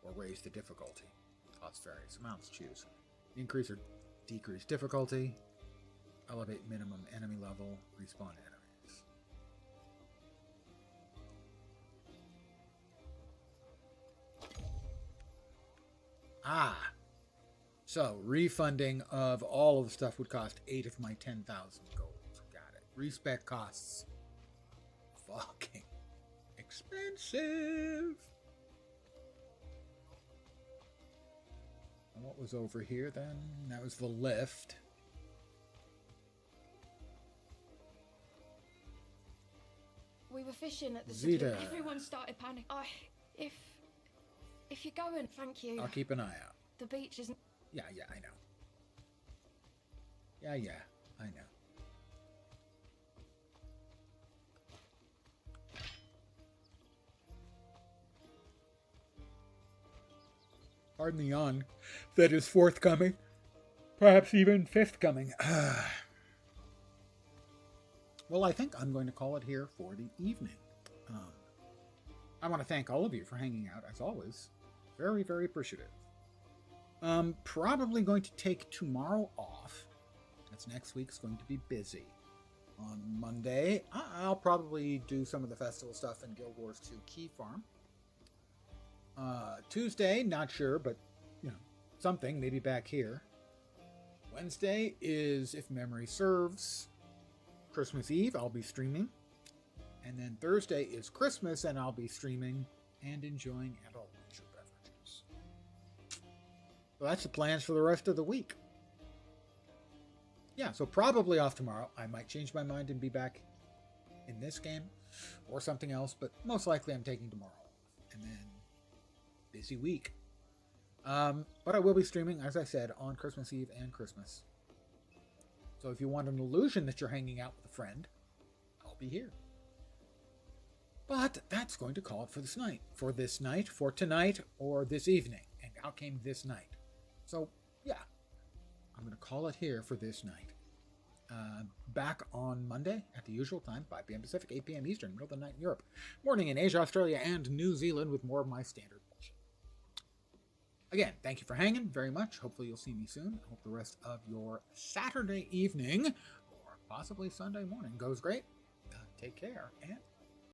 or raise the difficulty. Cost various amounts, choose. Increase or decrease difficulty, elevate minimum enemy level, respawn enemies. Ah! So, refunding of all of the stuff would cost 8 of my 10,000 gold. Got it. Respec costs fucking expensive. And what was over here then? That was the lift. We were fishing at the Zeta. Everyone started panicking. If you're going, thank you. I'll keep an eye out. The beach isn't... Yeah, I know. Yeah, I know. Pardon the yawn that is forthcoming. Perhaps even fifth coming. Well, I think I'm going to call it here for the evening. I want to thank all of you for hanging out, as always. Very, very appreciative. Probably going to take tomorrow off. That's next week's going to be busy. On Monday, I'll probably do some of the festival stuff in Guild Wars 2 Key Farm. Tuesday, not sure, but, something, maybe back here. Wednesday is, if memory serves, Christmas Eve. I'll be streaming. And then Thursday is Christmas, and I'll be streaming and enjoying adult leisure beverages. So that's the plans for the rest of the week. Yeah, so probably off tomorrow. I might change my mind and be back in this game or something else, but most likely I'm taking tomorrow off. And then busy week. But I will be streaming, as I said, on Christmas Eve and Christmas. So if you want an illusion that you're hanging out with a friend, I'll be here. But that's going to call it for this night. For this night, for tonight, or this evening. And out came this night. So, yeah. I'm going to call it here for this night. Back on Monday at the usual time, 5 p.m. Pacific, 8 p.m. Eastern, middle of the night in Europe. Morning in Asia, Australia, and New Zealand with more of my standard bullshit. Again, thank you for hanging very much. Hopefully you'll see me soon. I hope the rest of your Saturday evening, or possibly Sunday morning, goes great. Take care, and